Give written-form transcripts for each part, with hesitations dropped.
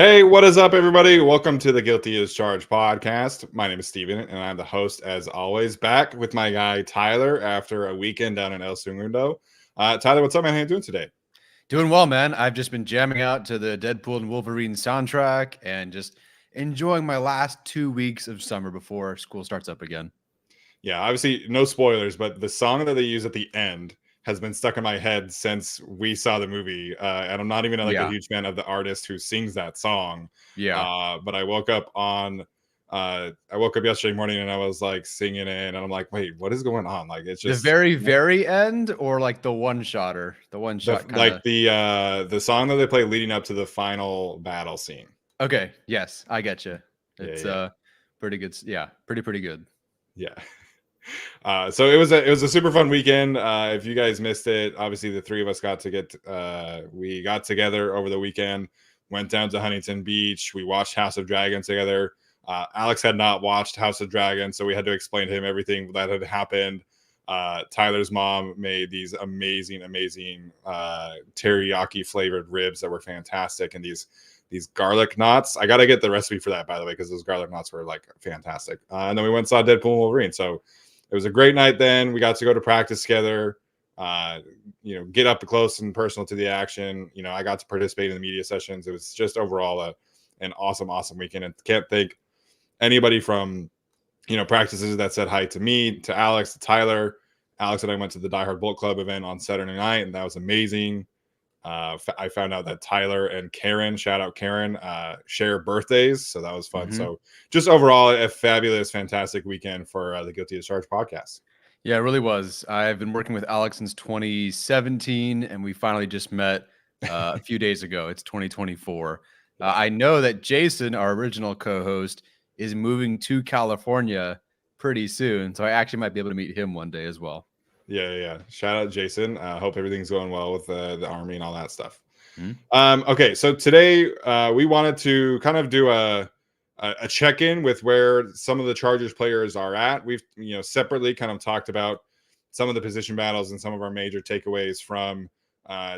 Hey, what is up, everybody? Welcome to the Guilty as Charged podcast. My name is Steven, and I'm the host, as always, back with my guy Tyler after a weekend down in El Segundo. Tyler, what's up, man? How you doing today? Doing well, man. I've just been jamming out to the Deadpool and Wolverine soundtrack and just enjoying my last 2 weeks of summer before school starts up again. Yeah, obviously, no spoilers, but the song that they use at the end has been stuck in my head since we saw the movie. And I'm not even like a Yeah. huge fan of the artist who sings that song. Yeah. But I woke up yesterday morning and I was like singing it, and I'm like, wait, what is going on? Like, it's The just very, very end or like the one shotter? The one shot kind of. the song that they play leading up to the final battle scene. Okay. Yes, I get you. Yeah, It's yeah. pretty good. Yeah, pretty good. Yeah. So it was a super fun weekend. If you guys missed it, obviously the three of us we got together over the weekend, went down to Huntington Beach. We watched House of Dragons together. Alex had not watched House of Dragons, so we had to explain to him everything that had happened. Tyler's mom made these amazing teriyaki flavored ribs that were fantastic, and these garlic knots. I gotta get the recipe for that, by the way, because those garlic knots were like fantastic. And then we went and saw Deadpool and Wolverine. So it was a great night. Then we got to go to practice together. Get up close and personal to the action. I got to participate in the media sessions. It was just overall an awesome weekend. And can't thank anybody from practices that said hi to me, to Alex, to Tyler. Alex and I went to the Die Hard Bolt Club event on Saturday night, and that was amazing. I found out that Tyler and Karen, shout out Karen, share birthdays, so that was fun. Mm-hmm. So just overall, a fabulous, fantastic weekend for the Guilty as Charged podcast. Yeah, it really was. I've been working with Alex since 2017, and we finally just met a few days ago. It's 2024. I know that Jason, our original co-host, is moving to California pretty soon, so I actually might be able to meet him one day as well. Yeah. Shout out Jason. Hope everything's going well with the army and all that stuff. Mm-hmm. Okay, so today we wanted to kind of do a check-in with where some of the Chargers players are at. We've separately kind of talked about some of the position battles and some of our major takeaways from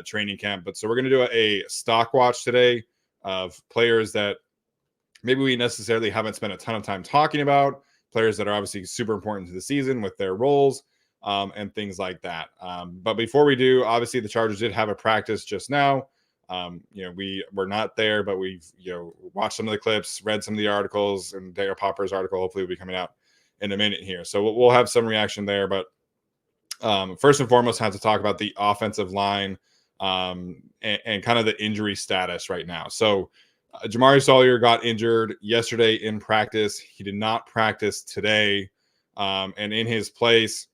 training camp. But so we're going to do a stock watch today of players that maybe we necessarily haven't spent a ton of time talking about, players that are obviously super important to the season with their roles. And things like that. But before we do, obviously the Chargers did have a practice just now. We were not there, but we've watched some of the clips, read some of the articles, and Daiyan Popper's article hopefully will be coming out in a minute here. So we'll have some reaction there. But first and foremost, have to talk about the offensive line and kind of the injury status right now. So Jamari Sawyer got injured yesterday in practice. He did not practice today, and in his place,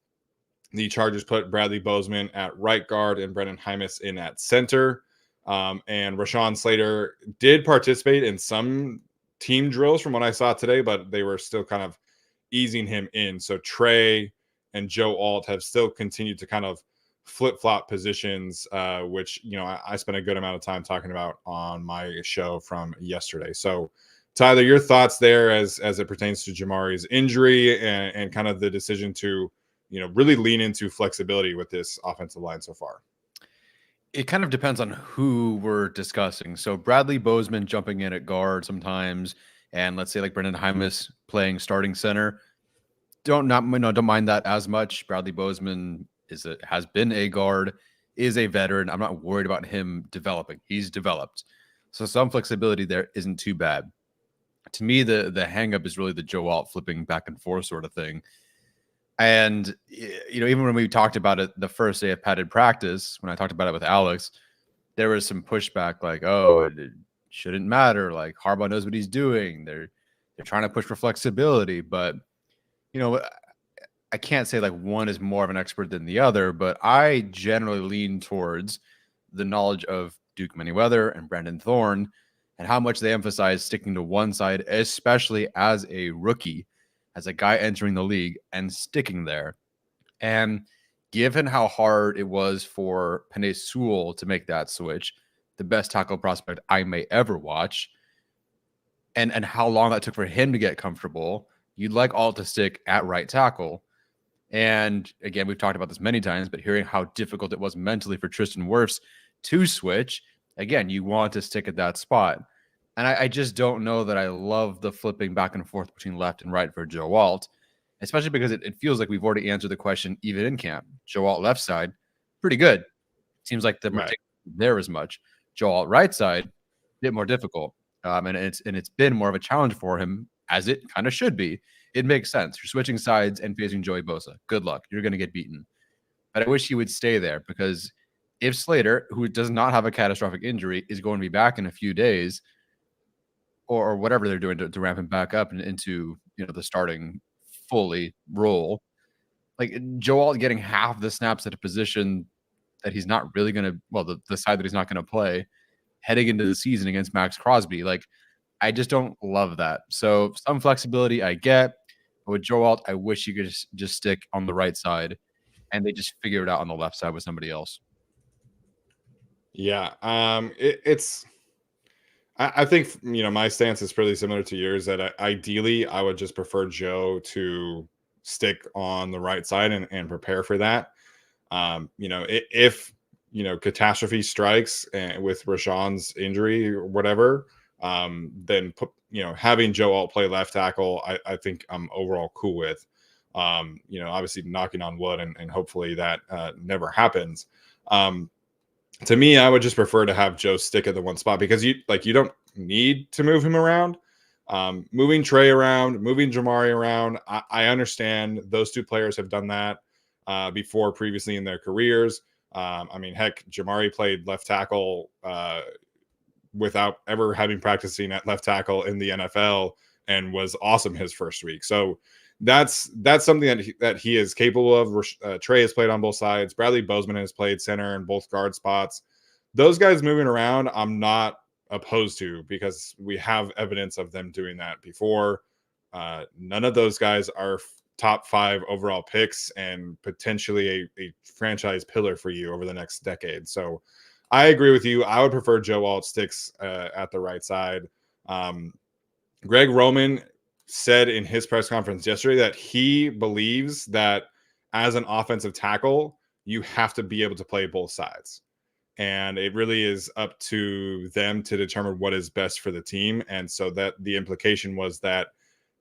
the Chargers put Bradley Bozeman at right guard and Brendan Hymas in at center. And Rashawn Slater did participate in some team drills from what I saw today, but they were still kind of easing him in. So Trey and Joe Alt have still continued to kind of flip-flop positions, which, I spent a good amount of time talking about on my show from yesterday. So Tyler, your thoughts there as it pertains to Jamari's injury and kind of the decision to really lean into flexibility with this offensive line so far. It kind of depends on who we're discussing. So Bradley Bozeman jumping in at guard sometimes, and let's say like Brendan Hymas playing starting center. Don't mind that as much. Bradley Bozeman has been a guard, is a veteran. I'm not worried about him developing. He's developed. So some flexibility there isn't too bad. To me, the hang up is really the Joe Alt flipping back and forth sort of thing. And, even when we talked about it the first day of padded practice, when I talked about it with Alex, there was some pushback like, oh, it shouldn't matter. Like Harbaugh knows what he's doing. They're trying to push for flexibility. But, I can't say like one is more of an expert than the other, but I generally lean towards the knowledge of Duke Manyweather and Brandon Thorne and how much they emphasize sticking to one side, especially as a rookie, as a guy entering the league and sticking there. And given how hard it was for Penei Sewell to make that switch, the best tackle prospect I may ever watch, and how long that took for him to get comfortable, you'd like Alt to stick at right tackle. And again, we've talked about this many times, but hearing how difficult it was mentally for Tristan Wirfs to switch, again, you want to stick at that spot. And I just don't know that I love the flipping back and forth between left and right for Joe Alt, especially because it feels like we've already answered the question even in camp. Joe Alt left side, pretty good. Seems like the Right. there as much. Joe Alt right side, a bit more difficult. And it's been more of a challenge for him, as it kind of should be. It makes sense. You're switching sides and facing Joey Bosa. Good luck. You're going to get beaten. But I wish he would stay there, because if Slater, who does not have a catastrophic injury, is going to be back in a few days, or whatever they're doing to ramp him back up and into the starting fully role, like Joe Alt getting half the snaps at a position that he's not really going to, well, the side that he's not going to play heading into the season against Max Crosby. Like, I just don't love that. So some flexibility I get, but with Joe Alt, I wish you could just stick on the right side and they just figure it out on the left side with somebody else. Yeah. I think, my stance is pretty similar to yours, that ideally I would just prefer Joe to stick on the right side and prepare for that. If catastrophe strikes with Rashawn's injury or whatever, then having Joe Alt play left tackle, I think I'm overall cool with. Obviously knocking on wood and hopefully that never happens. To me, I would just prefer to have Joe stick at the one spot, because you don't need to move him around. Moving Trey around, moving Jamari around, I understand those two players have done that before previously in their careers. Heck, Jamari played left tackle without ever having practicing at left tackle in the NFL and was awesome his first week. So that's something that he is capable of. Trey has played on both sides. Bradley Bozeman has played center and both guard spots. Those guys moving around, I'm not opposed to, because we have evidence of them doing that before. None of those guys are top 5 overall picks and potentially a franchise pillar for you over the next decade. So I agree with you. I would prefer Joe Alt sticks at the right side. Greg Roman said in his press conference yesterday that he believes that as an offensive tackle, you have to be able to play both sides. And it really is up to them to determine what is best for the team. And so that the implication was that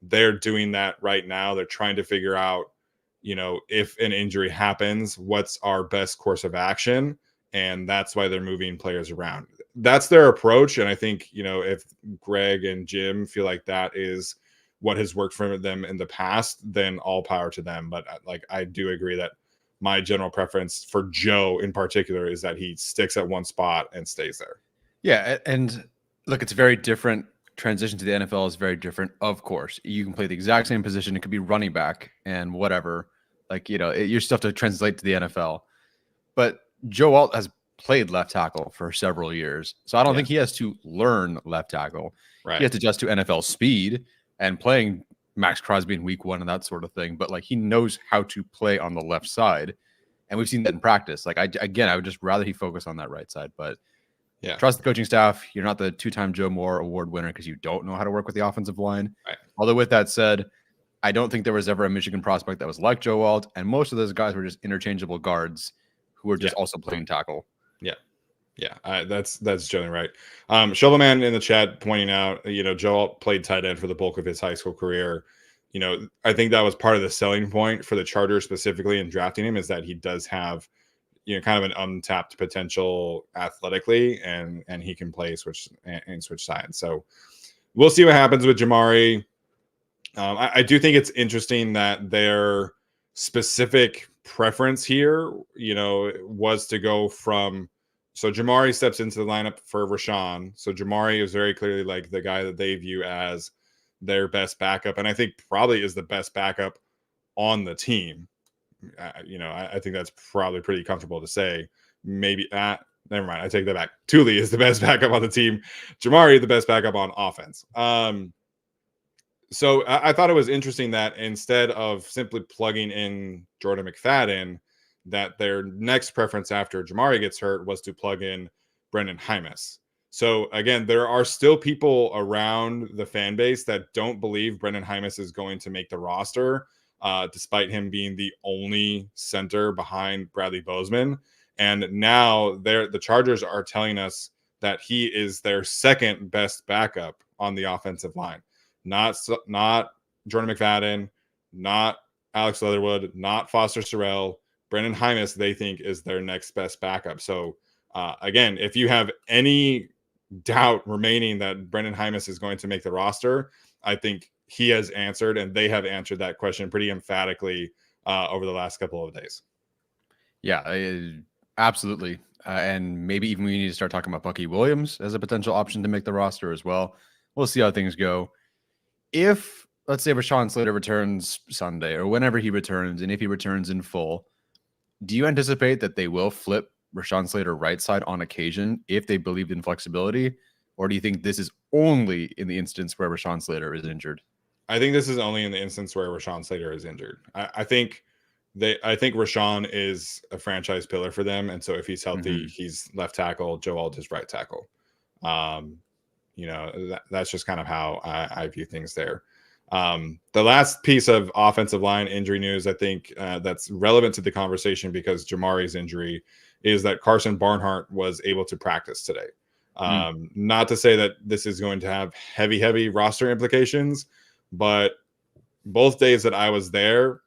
they're doing that right now. They're trying to figure out, if an injury happens, what's our best course of action. And that's why they're moving players around. That's their approach. And I think, if Greg and Jim feel like that is what has worked for them in the past, then all power to them. But I do agree that my general preference for Joe in particular is that he sticks at one spot and stays there. Yeah. And look, it's very different. Transition to the NFL is very different. Of course, you can play the exact same position. It could be running back and whatever. You still have to translate to the NFL. But Joe Alt has played left tackle for several years. So I don't think he has to learn left tackle. Right. He has to adjust to NFL speed and playing Max Crosby in week 1 and that sort of thing. But he knows how to play on the left side. And we've seen that in practice. I would just rather he focus on that right side. But yeah, trust the coaching staff. You're not the 2-time Joe Moore award winner because you don't know how to work with the offensive line. Right. Although with that said, I don't think there was ever a Michigan prospect that was like Joe Alt. And most of those guys were just interchangeable guards who were just also playing tackle. Yeah, that's generally right. Showman in the chat pointing out, Joe Alt played tight end for the bulk of his high school career. I think that was part of the selling point for the Chargers specifically in drafting him, is that he does have, kind of an untapped potential athletically, and he can play switch sides. So we'll see what happens with Jamari. I do think it's interesting that their specific preference here, was to go from. So Jamari steps into the lineup for Rashawn. So Jamari is very clearly the guy that they view as their best backup, and I think probably is the best backup on the team. I think that's probably pretty comfortable to say. Maybe never mind. I take that back. Thule is the best backup on the team. Jamari, the best backup on offense. So I thought it was interesting that instead of simply plugging in Jordan McFadden, that their next preference after Jamari gets hurt was to plug in Brendan Hymas. So again, there are still people around the fan base that don't believe Brendan Hymas is going to make the roster, despite him being the only center behind Bradley Bozeman. And now the Chargers are telling us that he is their second best backup on the offensive line. Not Jordan McFadden, not Alex Leatherwood, not Foster Sarell. Brendan Hymas, they think, is their next best backup. So, again, if you have any doubt remaining that Brendan Hymas is going to make the roster, I think he has answered, and they have answered that question pretty emphatically over the last couple of days. Yeah, absolutely. And maybe even we need to start talking about Bucky Williams as a potential option to make the roster as well. We'll see how things go. If, let's say, Rashawn Slater returns Sunday or whenever he returns, and if he returns in full, do you anticipate that they will flip Rashawn Slater right side on occasion if they believe in flexibility? Or do you think this is only in the instance where Rashawn Slater is injured? I think this is only in the instance where Rashawn Slater is injured. I think Rashawn is a franchise pillar for them, and so if he's healthy, he's left tackle. Joe Alt is right tackle. That's just kind of how I view things there. The last piece of offensive line injury news, I think that's relevant to the conversation because Jamari's injury is that Carson Barnhart was able to practice today. Not to say that this is going to have heavy roster implications, but both days that I was there,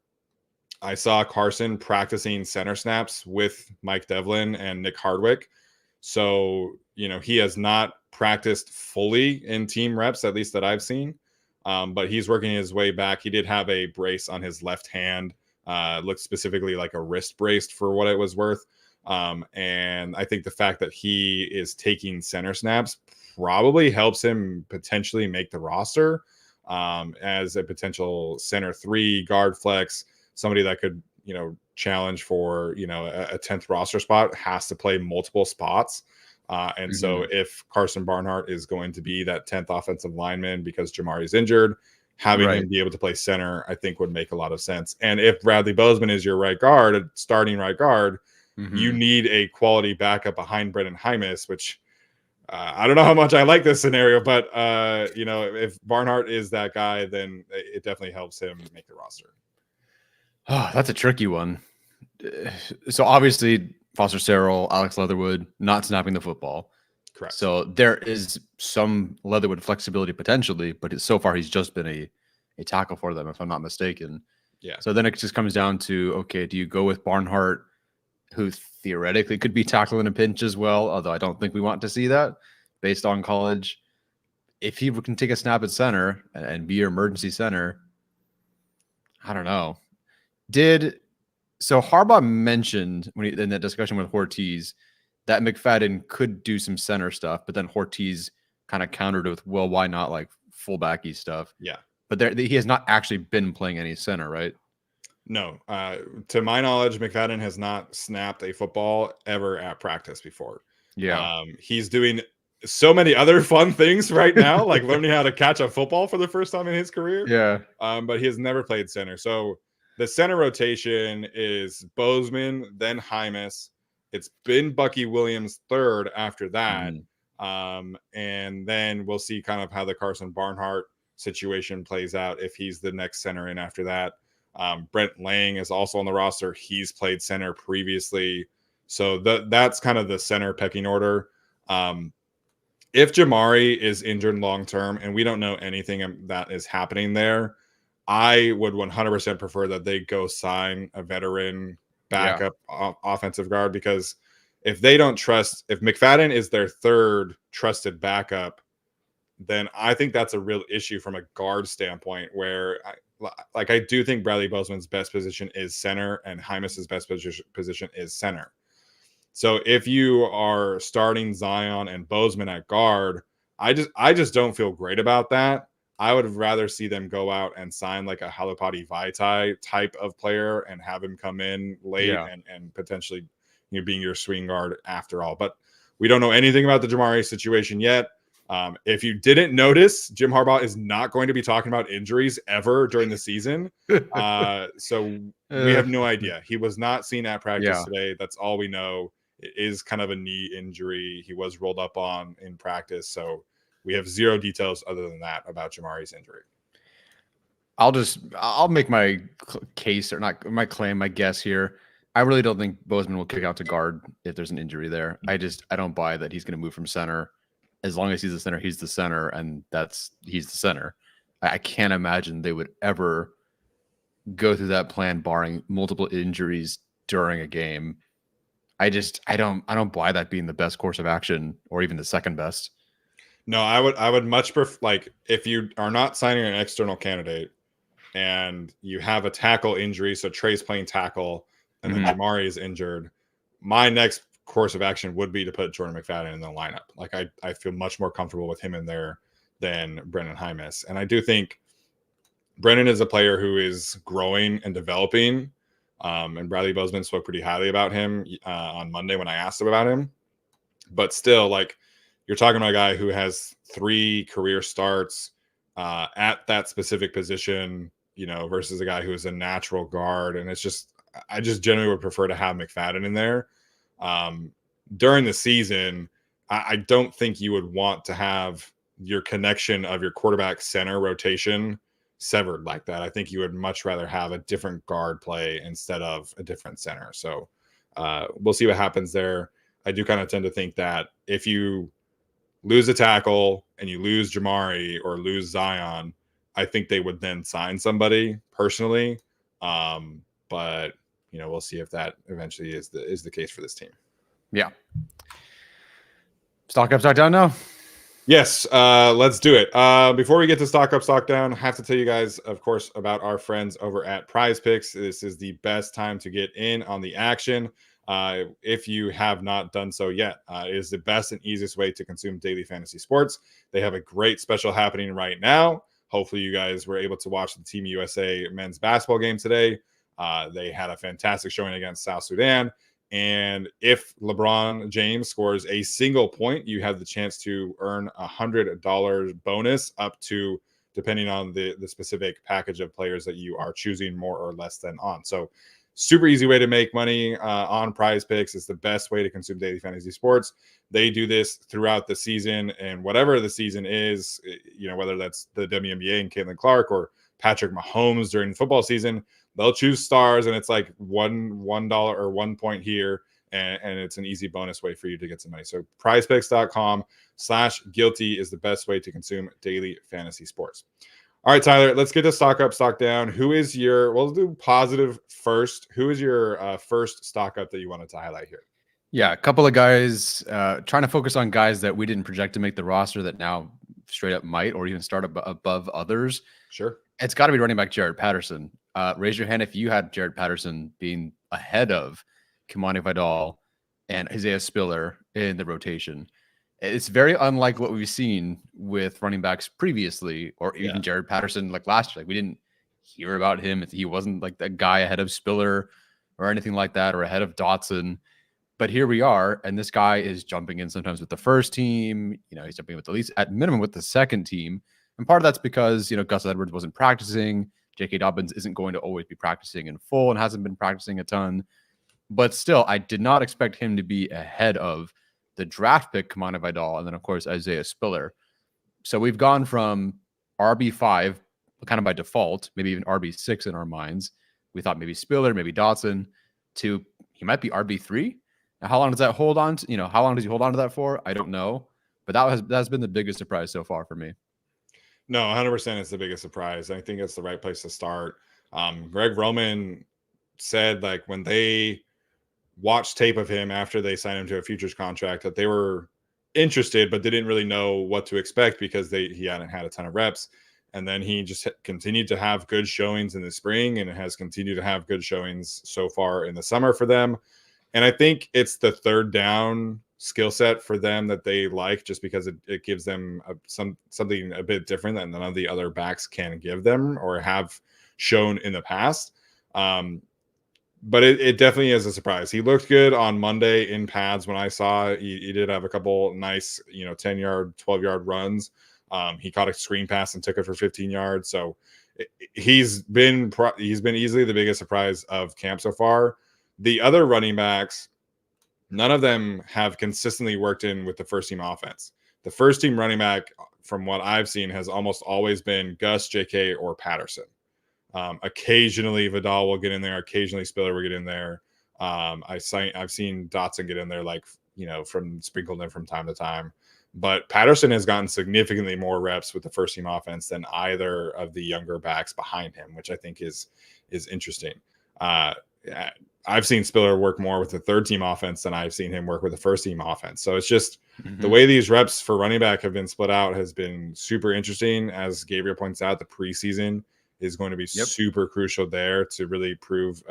I saw Carson practicing center snaps with Mike Devlin and Nick Hardwick. So, he has not practiced fully in team reps, at least that I've seen. But he's working his way back. He did have a brace on his left hand, looked specifically like a wrist brace for what it was worth. And I think the fact that he is taking center snaps probably helps him potentially make the roster as a potential center 3 guard flex, somebody that could, challenge for, a 10th roster spot, has to play multiple spots. And so if Carson Barnhart is going to be that 10th offensive lineman because Jamari's injured, having him be able to play center, I think would make a lot of sense. And if Bradley Bozeman is your right guard, starting right guard, you need a quality backup behind Brendan Hymas, which I don't know how much I like this scenario, but if Barnhart is that guy, then it definitely helps him make the roster. Oh, that's a tricky one. So obviously Foster Sarell, Alex Leatherwood, not snapping the football. Correct. So there is some Leatherwood flexibility potentially, but so far he's just been a tackle for them, if I'm not mistaken. Yeah. So then it just comes down to, okay, do you go with Barnhart, who theoretically could be tackling a pinch as well, although I don't think we want to see that based on college. If he can take a snap at center and be your emergency center, I don't know. So Harbaugh mentioned in that discussion with Ortiz that McFadden could do some center stuff, but then Ortiz kind of countered it with, well, why not like fullbacky stuff? Yeah. But he has not actually been playing any center, right? No. To my knowledge, McFadden has not snapped a football ever at practice before. Yeah. He's doing so many other fun things right now, like learning how to catch a football for the first time in his career. Yeah. But he has never played center. So the center rotation is Bozeman, then Hymas. It's been Bucky Williams third after that. And then we'll see kind of how the Carson Barnhart situation plays out if he's the next center in after that. Brent Lang is also on the roster. He's played center previously. So that's kind of the center pecking order. If Jamari is injured long-term and we don't know anything that is happening there, I would 100% prefer that they go sign a veteran backup offensive guard, because if they don't trust, if McFadden is their third trusted backup, then I think that's a real issue from a guard standpoint, where I do think Bradley Bozeman's best position is center and Hymas's best position is center. So if you are starting Zion and Bozeman at guard, I just don't feel great about that. I would rather see them go out and sign like a Halapati Vaitai type of player and have him come in late and potentially being your swing guard after all. But we don't know anything about the Jamari situation yet. If you didn't notice, Jim Harbaugh is not going to be talking about injuries ever during the season. So we have no idea. He was not seen at practice today. That's all we know. It is kind of a knee injury. He was rolled up on in practice. So we have zero details other than that about Jamari's injury. I'll make my case, or not my claim, my guess here. I really don't think Bozeman will kick out to guard if there's an injury there. I don't buy that he's going to move from center. As long as he's the center, and he's the center. I can't imagine they would ever go through that plan barring multiple injuries during a game. I don't buy that being the best course of action or even the second best. No, I would much prefer, like, if you are not signing an external candidate and you have a tackle injury, so Trey's playing tackle and then Jamari is injured, my next course of action would be to put Jordan McFadden in the lineup. Like, I feel much more comfortable with him in there than Brendan Hymas. And I do think Brendan is a player who is growing and developing. And Bradley Bozeman spoke pretty highly about him on Monday when I asked him about him. But still, like, you're talking about a guy who has 3 career starts at that specific position, versus a guy who is a natural guard. And I just generally would prefer to have McFadden in there. During the season, I don't think you would want to have your connection of your quarterback center rotation severed like that. I think you would much rather have a different guard play instead of a different center. So we'll see what happens there. I do kind of tend to think that if you lose a tackle and you lose Jamari or lose Zion, I think they would then sign somebody personally. But we'll see if that eventually is the case for this team. Yeah. Stock up, stock down now. Yes, let's do it. Before we get to stock up, stock down, I have to tell you guys, of course, about our friends over at Prize Picks. This is the best time to get in on the action. If you have not done so yet, it is the best and easiest way to consume daily fantasy sports. They have a great special happening right now. Hopefully you guys were able to watch the Team USA men's basketball game today. They had a fantastic showing against South Sudan. And if LeBron James scores a single point, you have the chance to earn $100 bonus up to, depending on the specific package of players that you are choosing more or less than on. So super easy way to make money on Prize Picks. It's the best way to consume daily fantasy sports. They do this throughout the season, and whatever the season is, whether that's the WNBA and Caitlin Clark or Patrick Mahomes during the football season, they'll choose stars, and it's like $1 or 1 point here, and it's an easy bonus way for you to get some money. So prizepicks.com/guilty is the best way to consume daily fantasy sports. All right, Tyler, let's get to stock up, stock down. We'll do positive first. Who is your first stock up that you wanted to highlight here? Yeah, a couple of guys trying to focus on guys that we didn't project to make the roster that now straight up might or even start above others. Sure. It's got to be running back Jaret Patterson. Raise your hand if you had Jaret Patterson being ahead of Kimani Vidal and Isaiah Spiller in the rotation. It's very unlike what we've seen with running backs previously, or even Jaret Patterson like last year. Like, we didn't hear about him. He wasn't like that guy ahead of Spiller or anything like that, or ahead of Dotson. But here we are, and this guy is jumping in sometimes with the first team. He's jumping in with at least at minimum with the second team. And part of that's because, Gus Edwards wasn't practicing. J.K. Dobbins isn't going to always be practicing in full and hasn't been practicing a ton. But still, I did not expect him to be ahead of the draft pick, Kimani Vidal, and then, of course, Isaiah Spiller. So we've gone from RB5, kind of by default, maybe even RB6 in our minds. We thought maybe Spiller, maybe Dotson, to he might be RB3. Now, how long does that hold on to? How long does he hold on to that for? I don't know. But that's been the biggest surprise so far for me. No, 100% is the biggest surprise. I think it's the right place to start. Greg Roman said, like, when they watched tape of him after they signed him to a futures contract, that they were interested, but they didn't really know what to expect because he hadn't had a ton of reps. And then he just continued to have good showings in the spring, and it has continued to have good showings so far in the summer for them. And I think it's the third down skill set for them that they like, just because it gives them something a bit different that none of the other backs can give them or have shown in the past. But it definitely is a surprise. He looked good on Monday in pads when I saw. He did have a couple nice, 10-yard, 12-yard runs. He caught a screen pass and took it for 15 yards. So he's been easily the biggest surprise of camp so far. The other running backs, none of them have consistently worked in with the first team offense. The first team running back, from what I've seen, has almost always been Gus, JK, or Patterson. Occasionally Vidal will get in there. Occasionally Spiller will get in there. I've seen Dotson get in there, like, from sprinkled in from time to time. But Patterson has gotten significantly more reps with the first team offense than either of the younger backs behind him, which I think is interesting. I've seen Spiller work more with the third team offense than I've seen him work with the first team offense. So it's just the way these reps for running back have been split out has been super interesting. As Gabriel points out, the preseason is going to be super crucial there to really prove,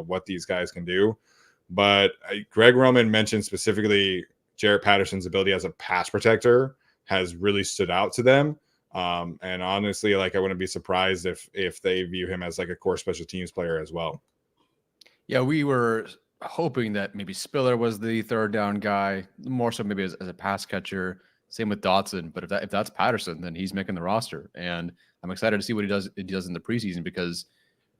what these guys can do. But Greg Roman mentioned specifically Jaret Patterson's ability as a pass protector has really stood out to them. And honestly, like, I wouldn't be surprised if they view him as like a core special teams player as well. Yeah, we were hoping that maybe Spiller was the third down guy, more so maybe as a pass catcher. Same with Dotson. But if that's Patterson, then he's making the roster. And I'm excited to see what he does in the preseason, because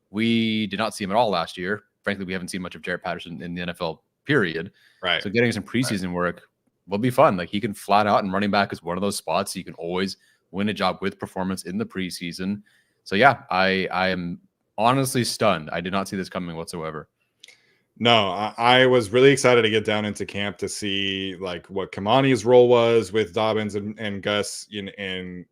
we did not see him at all last year. Frankly, we haven't seen much of Jaret Patterson in the NFL, period. Right. So getting some preseason work will be fun. Like, he can flat out, and running back is one of those spots you can always win a job with performance in the preseason. So yeah, I am honestly stunned. I did not see this coming whatsoever. No, I was really excited to get down into camp to see like what Kamani's role was with Dobbins and Gus in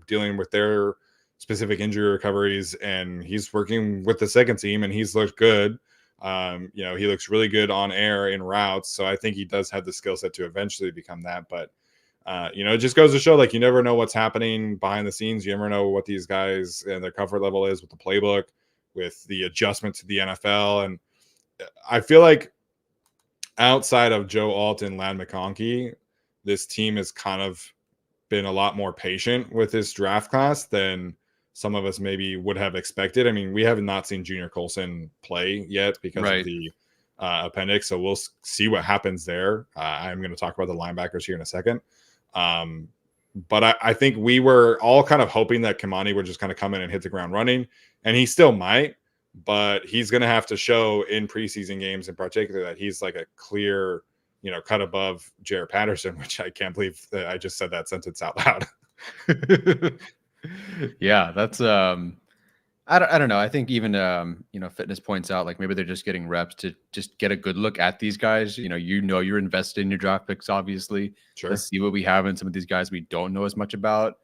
dealing with their specific injury recoveries, and he's working with the second team, and he's looked good. He looks really good on air in routes, so I think he does have the skill set to eventually become that. But it just goes to show, like, you never know what's happening behind the scenes. You never know what these guys and their comfort level is with the playbook, with the adjustment to the NFL. And I feel like outside of Joe Alt and Ladd McConkey, this team has kind of been a lot more patient with this draft class than some of us maybe would have expected. I mean, we have not seen Junior Colson play yet because of the appendix, so we'll see what happens there. I'm going to talk about the linebackers here in a second. But I think we were all kind of hoping that Kamani would just kind of come in and hit the ground running, and he still might. But he's going to have to show in preseason games in particular that he's like a clear, cut above Jaret Patterson, which I can't believe that I just said that sentence out loud. Yeah, that's I don't know. I think even Fitness points out, like, maybe they're just getting reps to just get a good look at these guys. You're invested in your draft picks, obviously. Sure. Let's see what we have in some of these guys we don't know as much about.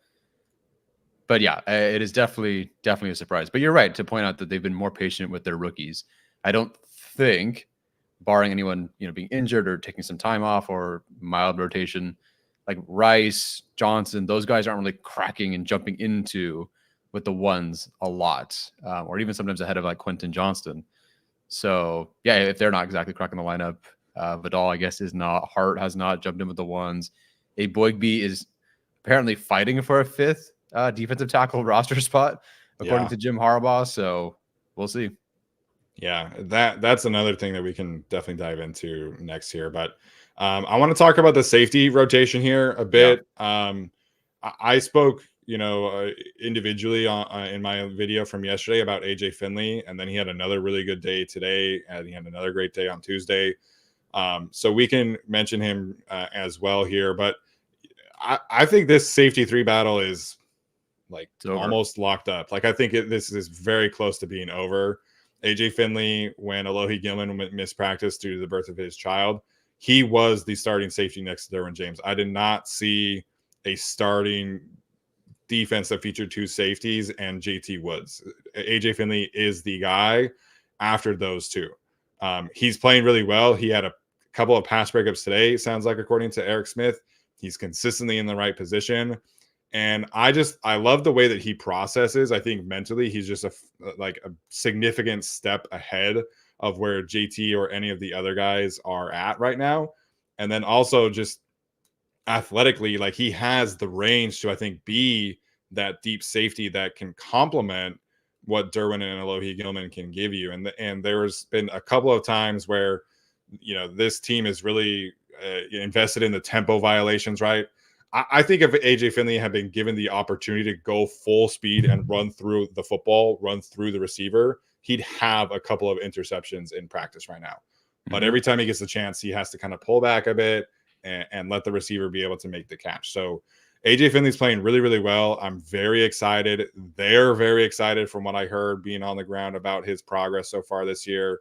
But yeah, it is definitely a surprise. But you're right to point out that they've been more patient with their rookies. I don't think, barring anyone being injured or taking some time off or mild rotation, like Rice, Johnson, those guys aren't really cracking and jumping into with the ones a lot, or even sometimes ahead of like Quentin Johnston. So yeah, if they're not exactly cracking the lineup, Vidal, I guess, is not. Hart has not jumped in with the ones. A Boygby is apparently fighting for a fifth defensive tackle roster spot, according to Jim Harbaugh. So we'll see. Yeah, that's another thing that we can definitely dive into next here. But I want to talk about the safety rotation here a bit. Yeah. I spoke, individually in my video from yesterday about AJ Finley, and then he had another really good day today, and he had another great day on Tuesday. So we can mention him as well here. But I think this safety 3 battle is like almost locked up. Like, I think this is very close to being over. AJ Finley, when Alohi Gilman missed practice due to the birth of his child, he was the starting safety next to Derwin James. I did not see a starting defense that featured 2 safeties and JT Woods. AJ Finley is the guy after those 2. He's playing really well. He had a couple of pass breakups today, sounds like, according to Eric Smith. He's consistently in the right position. And I love the way that he processes. I think mentally he's just a significant step ahead of where JT or any of the other guys are at right now. And then also just athletically, like, he has the range to, I think, be that deep safety that can complement what Derwin and Alohi Gilman can give you. And there's been a couple of times where, this team is really invested in the tempo violations, right? I think if AJ Finley had been given the opportunity to go full speed and run through the football, run through the receiver, he'd have a couple of interceptions in practice right now. But every time he gets the chance, he has to kind of pull back a bit and let the receiver be able to make the catch. So AJ Finley's playing really, really well. I'm very excited. They're very excited from what I heard being on the ground about his progress so far this year.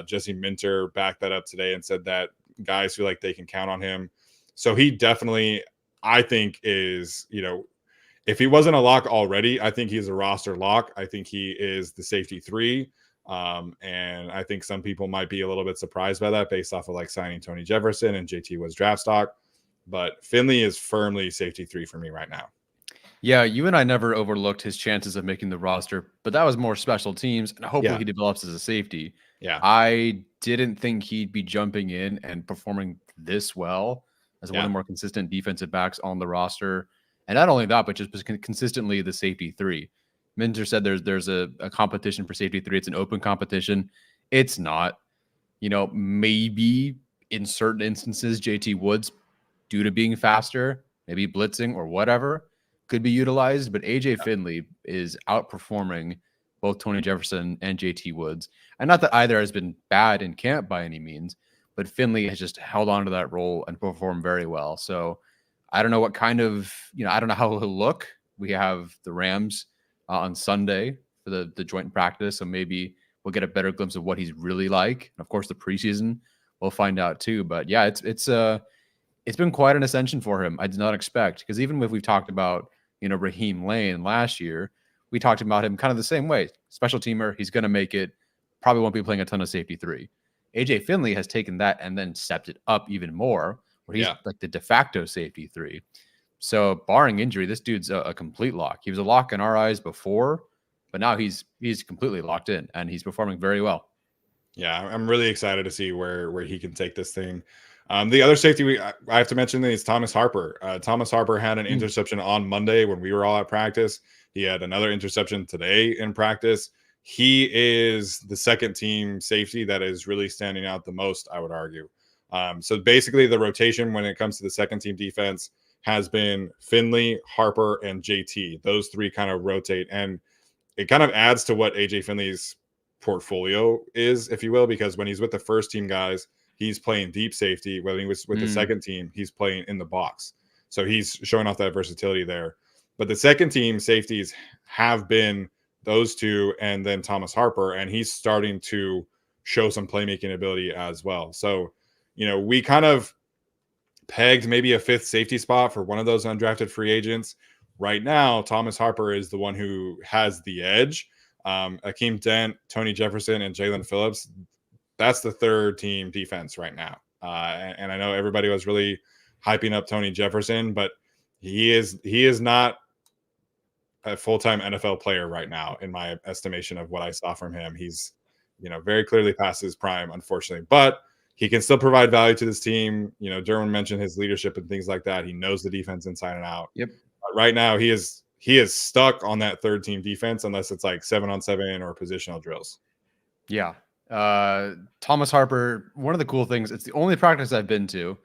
Jesse Minter backed that up today and said that guys feel like they can count on him. So he definitely, I think, is, if he wasn't a lock already, I think he's a roster lock. I think he is the safety 3. And I think some people might be a little bit surprised by that based off of like signing Tony Jefferson and JT was draft stock. But Finley is firmly safety 3 for me right now. Yeah, you and I never overlooked his chances of making the roster, but that was more special teams, and hopefully he develops as a safety. Yeah. I didn't think he'd be jumping in and performing this well as one of the more consistent defensive backs on the roster. And not only that, but just consistently the safety 3. Minter said there's a competition for safety 3. It's an open competition. It's not. Maybe in certain instances, JT Woods, due to being faster, maybe blitzing or whatever, could be utilized. But AJ Finley is outperforming both Tony Jefferson and JT Woods. And not that either has been bad in camp by any means, but Finley has just held on to that role and performed very well. So I don't know what kind of, I don't know how he'll look. We have the Rams on Sunday for the joint practice. So maybe we'll get a better glimpse of what he's really like. And of course, the preseason, we'll find out too. But yeah, it's been quite an ascension for him. I did not expect, because even if we've talked about, Raheem Lane last year, we talked about him kind of the same way. Special teamer, he's going to make it. Probably won't be playing a ton of safety 3. AJ Finley has taken that and then stepped it up even more, where he's like the de facto safety 3. So barring injury, this dude's a complete lock. He was a lock in our eyes before, but now he's completely locked in and he's performing very well. Yeah, I'm really excited to see where he can take this thing. The other safety I have to mention is Thomas Harper. Thomas Harper had an interception on Monday when we were all at practice. He had another interception today in practice. He is the second team safety that is really standing out the most, I would argue. So basically the rotation when it comes to the second team defense has been Finley, Harper, and JT. Those 3 kind of rotate, and it kind of adds to what AJ Finley's portfolio is, if you will, because when he's with the first team guys, he's playing deep safety. When he was with the second team, he's playing in the box. So he's showing off that versatility there. But the second team safeties have been those 2 and then Thomas Harper, and he's starting to show some playmaking ability as well. So, we kind of pegged maybe a 5th safety spot for one of those undrafted free agents. Right now, Thomas Harper is the one who has the edge. Akeem Dent, Tony Jefferson, and Jalen Phillips, that's the third team defense right now. And I know everybody was really hyping up Tony Jefferson, but he is not a full-time NFL player right now, in my estimation of what I saw from him. He's, very clearly past his prime, unfortunately, but he can still provide value to this team. Derwin mentioned his leadership and things like that. He knows the defense inside and out. Yep. But right now he is stuck on that third team defense unless it's like 7-on-7 or positional drills. Yeah. Thomas Harper, one of the cool things, it's the only practice I've been to,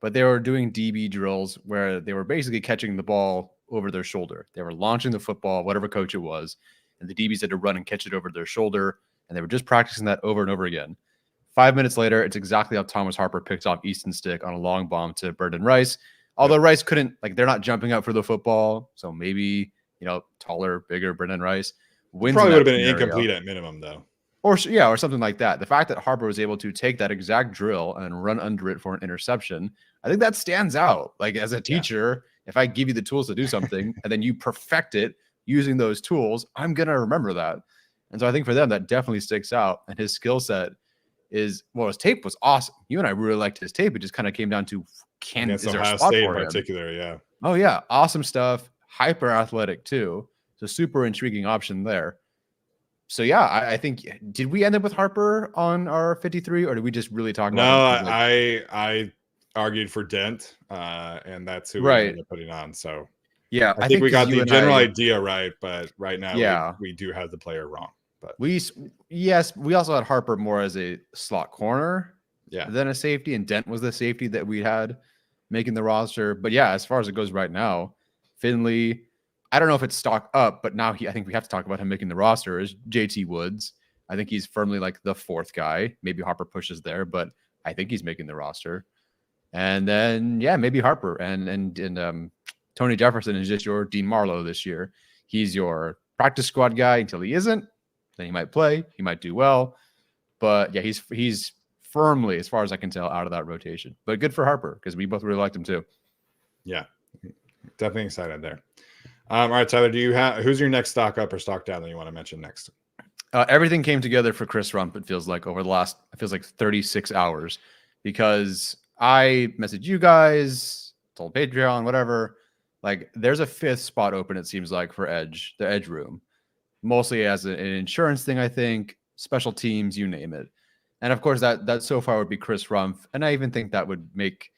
but they were doing DB drills where they were basically catching the ball over their shoulder. They were launching the football, whatever coach it was, and the DBs had to run and catch it over their shoulder, and they were just practicing that over and over again. 5 minutes later, it's exactly how Thomas Harper picked off Easton Stick on a long bomb to Brendan Rice. Although Rice couldn't, they're not jumping up for the football, so maybe, taller, bigger Brendan Rice wins. Probably would have been incomplete at minimum, though. Or something like that. The fact that Harper was able to take that exact drill and run under it for an interception, I think that stands out. Like, as a teacher, if I give you the tools to do something and then you perfect it using those tools, I'm going to remember that. And so I think for them, that definitely sticks out. And his skill set his tape was awesome. You and I really liked his tape. It just kind of came down to, is there a spot for him? In particular, yeah. Oh, yeah. Awesome stuff. Hyper athletic, too. So super intriguing option there. So, yeah, I think, did we end up with Harper on our 53, or did we just really talk about him? I argued for Dent, and that's who we ended up putting on. So, yeah, I think we got the general idea right, but right now we do have the player wrong. But we also had Harper more as a slot corner than a safety, and Dent was the safety that we had making the roster. But, yeah, as far as it goes right now, Finley, I don't know if it's stock up, but now I think we have to talk about him making the roster, is JT Woods. I think he's firmly like the 4th guy. Maybe Harper pushes there, but I think he's making the roster. And then, maybe Harper and Tony Jefferson is just your Dean Marlowe this year. He's your practice squad guy until he isn't. Then he might play. He might do well. But yeah, he's firmly, as far as I can tell, out of that rotation. But good for Harper because we both really liked him too. Yeah, definitely excited there. All right, Tyler, who's your next stock up or stock down that you want to mention next? Everything came together for Chris Rumph, it feels like, over the last, it feels like 36 hours, because I messaged you guys, told Patreon, whatever. Like, there's a 5th spot open, it seems like, for the Edge room, mostly as an insurance thing, I think, special teams, you name it. And of course, that so far would be Chris Rumph. And I even think that would make,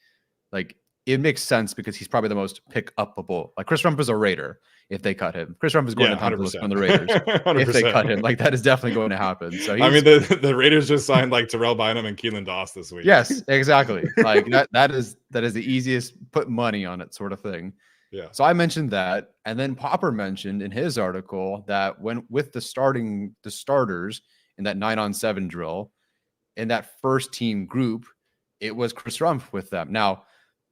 like, it makes sense because he's probably the most pick-upable. Like, Chris Rumph is a Raider if they cut him. Chris Rumph is going to Tom from the Raiders 100%. if they cut him. Like, that is definitely going to happen. So I mean, the Raiders just signed like Terrell Bynum and Keelan Doss this week. Yes, exactly. Like that is the easiest put money on it sort of thing. Yeah. So I mentioned that, and then Popper mentioned in his article that when with the starters in that 9-on-7 drill in that first team group, it was Chris Rumph with them. Now,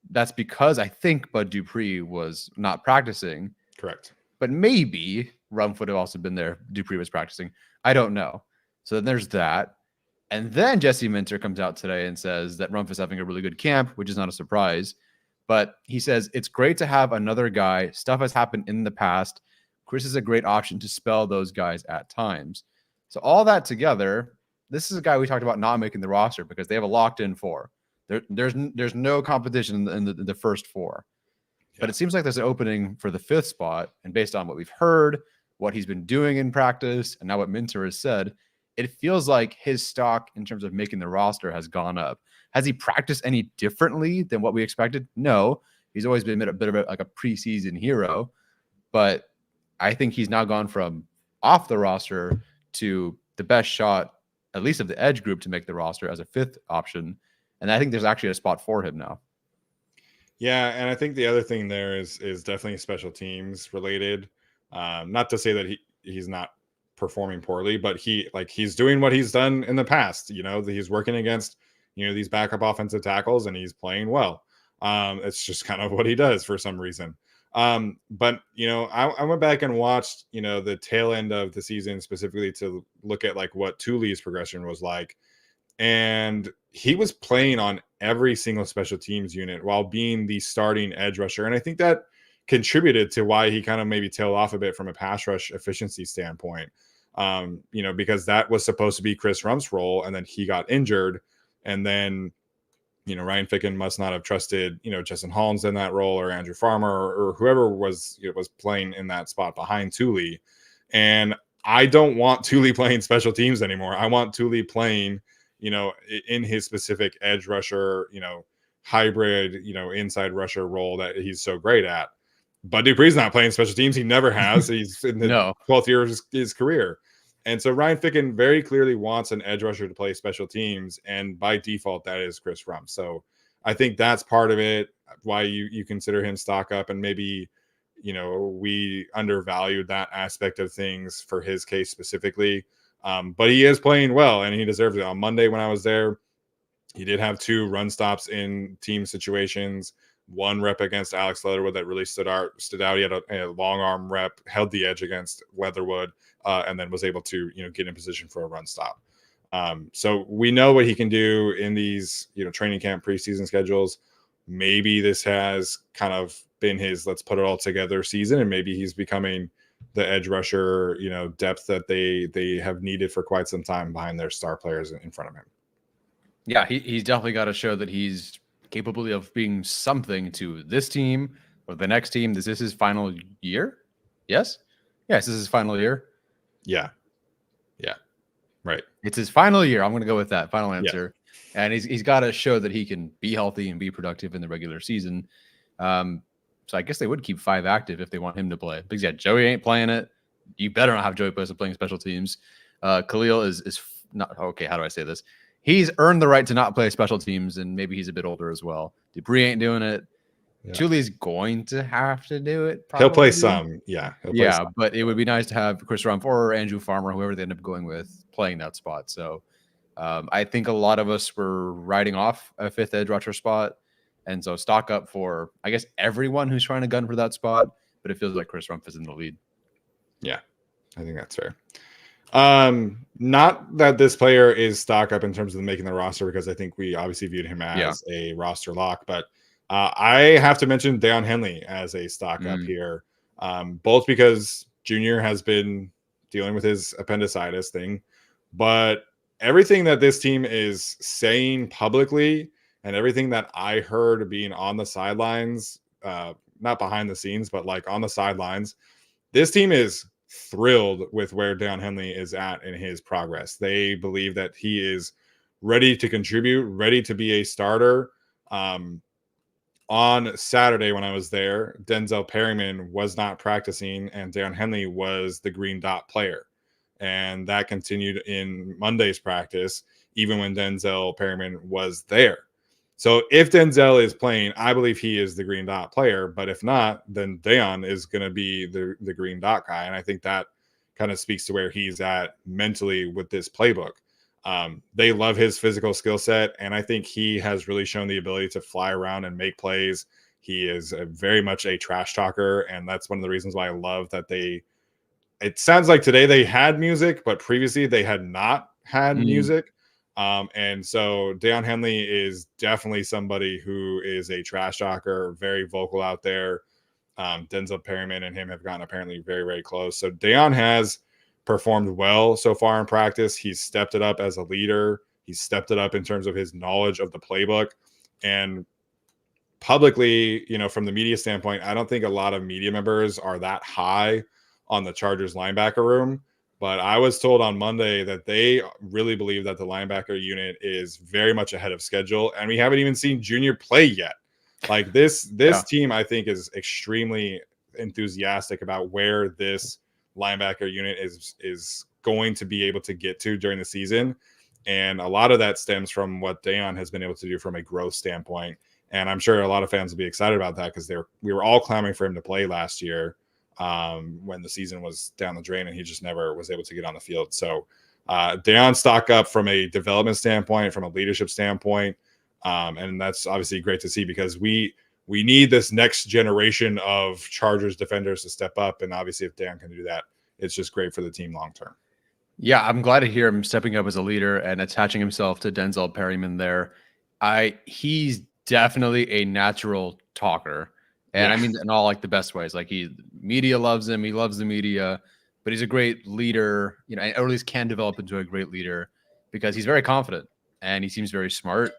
that's because I think Bud Dupree was not practicing. Correct. But maybe Rumph would have also been there. Dupree was practicing. I don't know. So then there's that. And then Jesse Minter comes out today and says that Rumph is having a really good camp, which is not a surprise. But he says it's great to have another guy. Stuff has happened in the past. Chris is a great option to spell those guys at times. So all that together, this is a guy we talked about not making the roster because they have a locked-in 4. There's no competition in the first 4. Yeah. But it seems like there's an opening for the 5th spot. And based on what we've heard, what he's been doing in practice, and now what Minter has said, it feels like his stock in terms of making the roster has gone up. Has he practiced any differently than what we expected? No. He's always been a bit of a preseason hero. But I think he's now gone from off the roster to the best shot, at least of the edge group, to make the roster as a 5th option. And I think there's actually a spot for him now. Yeah, and I think the other thing there is definitely special teams related. Not to say that he's not performing poorly, but he's doing what he's done in the past. You know, he's working against these backup offensive tackles, and he's playing well. It's just kind of what he does for some reason. But I went back and watched the tail end of the season specifically to look at like what Tule's progression was like. And he was playing on every single special teams unit while being the starting edge rusher. And I think that contributed to why he kind of maybe tailed off a bit from a pass rush efficiency standpoint. Because that was supposed to be Chris Rumph's role, and then he got injured. And then, Ryan Ficken must not have trusted, Justin Hollins in that role, or Andrew Farmer, or whoever was playing in that spot behind Tule. And I don't want Tule playing special teams anymore. I want Tule playing in his specific edge rusher, hybrid, inside rusher role that he's so great at. But Dupree's not playing special teams. He never has. He's in the 12th year of his career. And so Ryan Ficken very clearly wants an edge rusher to play special teams. And by default, that is Chris Rumph. So I think that's part of it, why you consider him stock up. And maybe, we undervalued that aspect of things for his case specifically. But he is playing well, and he deserves it. On Monday when I was there, he did have 2 run stops in team situations. 1 rep against Alex Leatherwood that really stood out. He had a long arm rep, held the edge against Leatherwood, and then was able to get in position for a run stop. So we know what he can do in these training camp preseason schedules. Maybe this has kind of been his let's put it all together season, and maybe he's becoming the edge rusher, depth that they have needed for quite some time behind their star players in front of him. Yeah, he's definitely got to show that he's capable of being something to this team or the next team. This is his final year. Yes, this is his final year. Yeah, right. It's his final year. I'm going to go with that final answer. Yeah. And he's got to show that he can be healthy and be productive in the regular season. So I guess they would keep 5 active if they want him to play. Because Joey ain't playing it. You better not have Joey Bosa playing special teams. Khalil is not okay. How do I say this? He's earned the right to not play special teams, and maybe he's a bit older as well. Dupree ain't doing it. Yeah. Tule's going to have to do it. Probably. He'll play some. Yeah. Some. But it would be nice to have Chris Rumph or Andrew Farmer, whoever they end up going with, playing that spot. So I think a lot of us were riding off a 5th edge rusher spot. And so stock up for, I guess, everyone who's trying to gun for that spot. But it feels like Chris Rumph is in the lead. Yeah, I think that's fair. Not that this player is stock up in terms of making the roster, because I think we obviously viewed him as a roster lock, but I have to mention Daiyan Henley as a stock up here, both because Junior has been dealing with his appendicitis thing, but everything that this team is saying publicly and everything that I heard being on the sidelines, not behind the scenes, but like on the sidelines, this team is thrilled with where Daiyan Henley is at in his progress. They believe that he is ready to contribute, ready to be a starter. On Saturday when I was there, Denzel Perryman was not practicing, and Daiyan Henley was the green dot player. And that continued in Monday's practice, even when Denzel Perryman was there. So if Denzel is playing, I believe he is the green dot player. But if not, then Daiyan is going to be the green dot guy. And I think that kind of speaks to where he's at mentally with this playbook. They love his physical skill set, and I think he has really shown the ability to fly around and make plays. He is very much a trash talker, and that's one of the reasons why I love that it sounds like today they had music, but previously they had not had music. And so Daiyan Henley is definitely somebody who is a trash talker, very vocal out there. Denzel Perryman and him have gotten apparently very, very close. So Daiyan has performed well so far in practice. He's stepped it up as a leader. He's stepped it up in terms of his knowledge of the playbook. And publicly, from the media standpoint, I don't think a lot of media members are that high on the Chargers linebacker room. But I was told on Monday that they really believe that the linebacker unit is very much ahead of schedule. And we haven't even seen Junior play yet. Like this team, I think, is extremely enthusiastic about where this linebacker unit is going to be able to get to during the season. And a lot of that stems from what Daiyan has been able to do from a growth standpoint. And I'm sure a lot of fans will be excited about that, because we were all clamoring for him to play last year when the season was down the drain and he just never was able to get on the field. So Daiyan stock up from a development standpoint, from a leadership standpoint. And that's obviously great to see, because we need this next generation of Chargers defenders to step up. And obviously if Daiyan can do that, it's just great for the team long term. Yeah, I'm glad to hear him stepping up as a leader and attaching himself to Denzel Perryman there. He's definitely a natural talker. And I mean, in all like the best ways. Like media loves him. He loves the media, but he's a great leader, or at least can develop into a great leader, because he's very confident and he seems very smart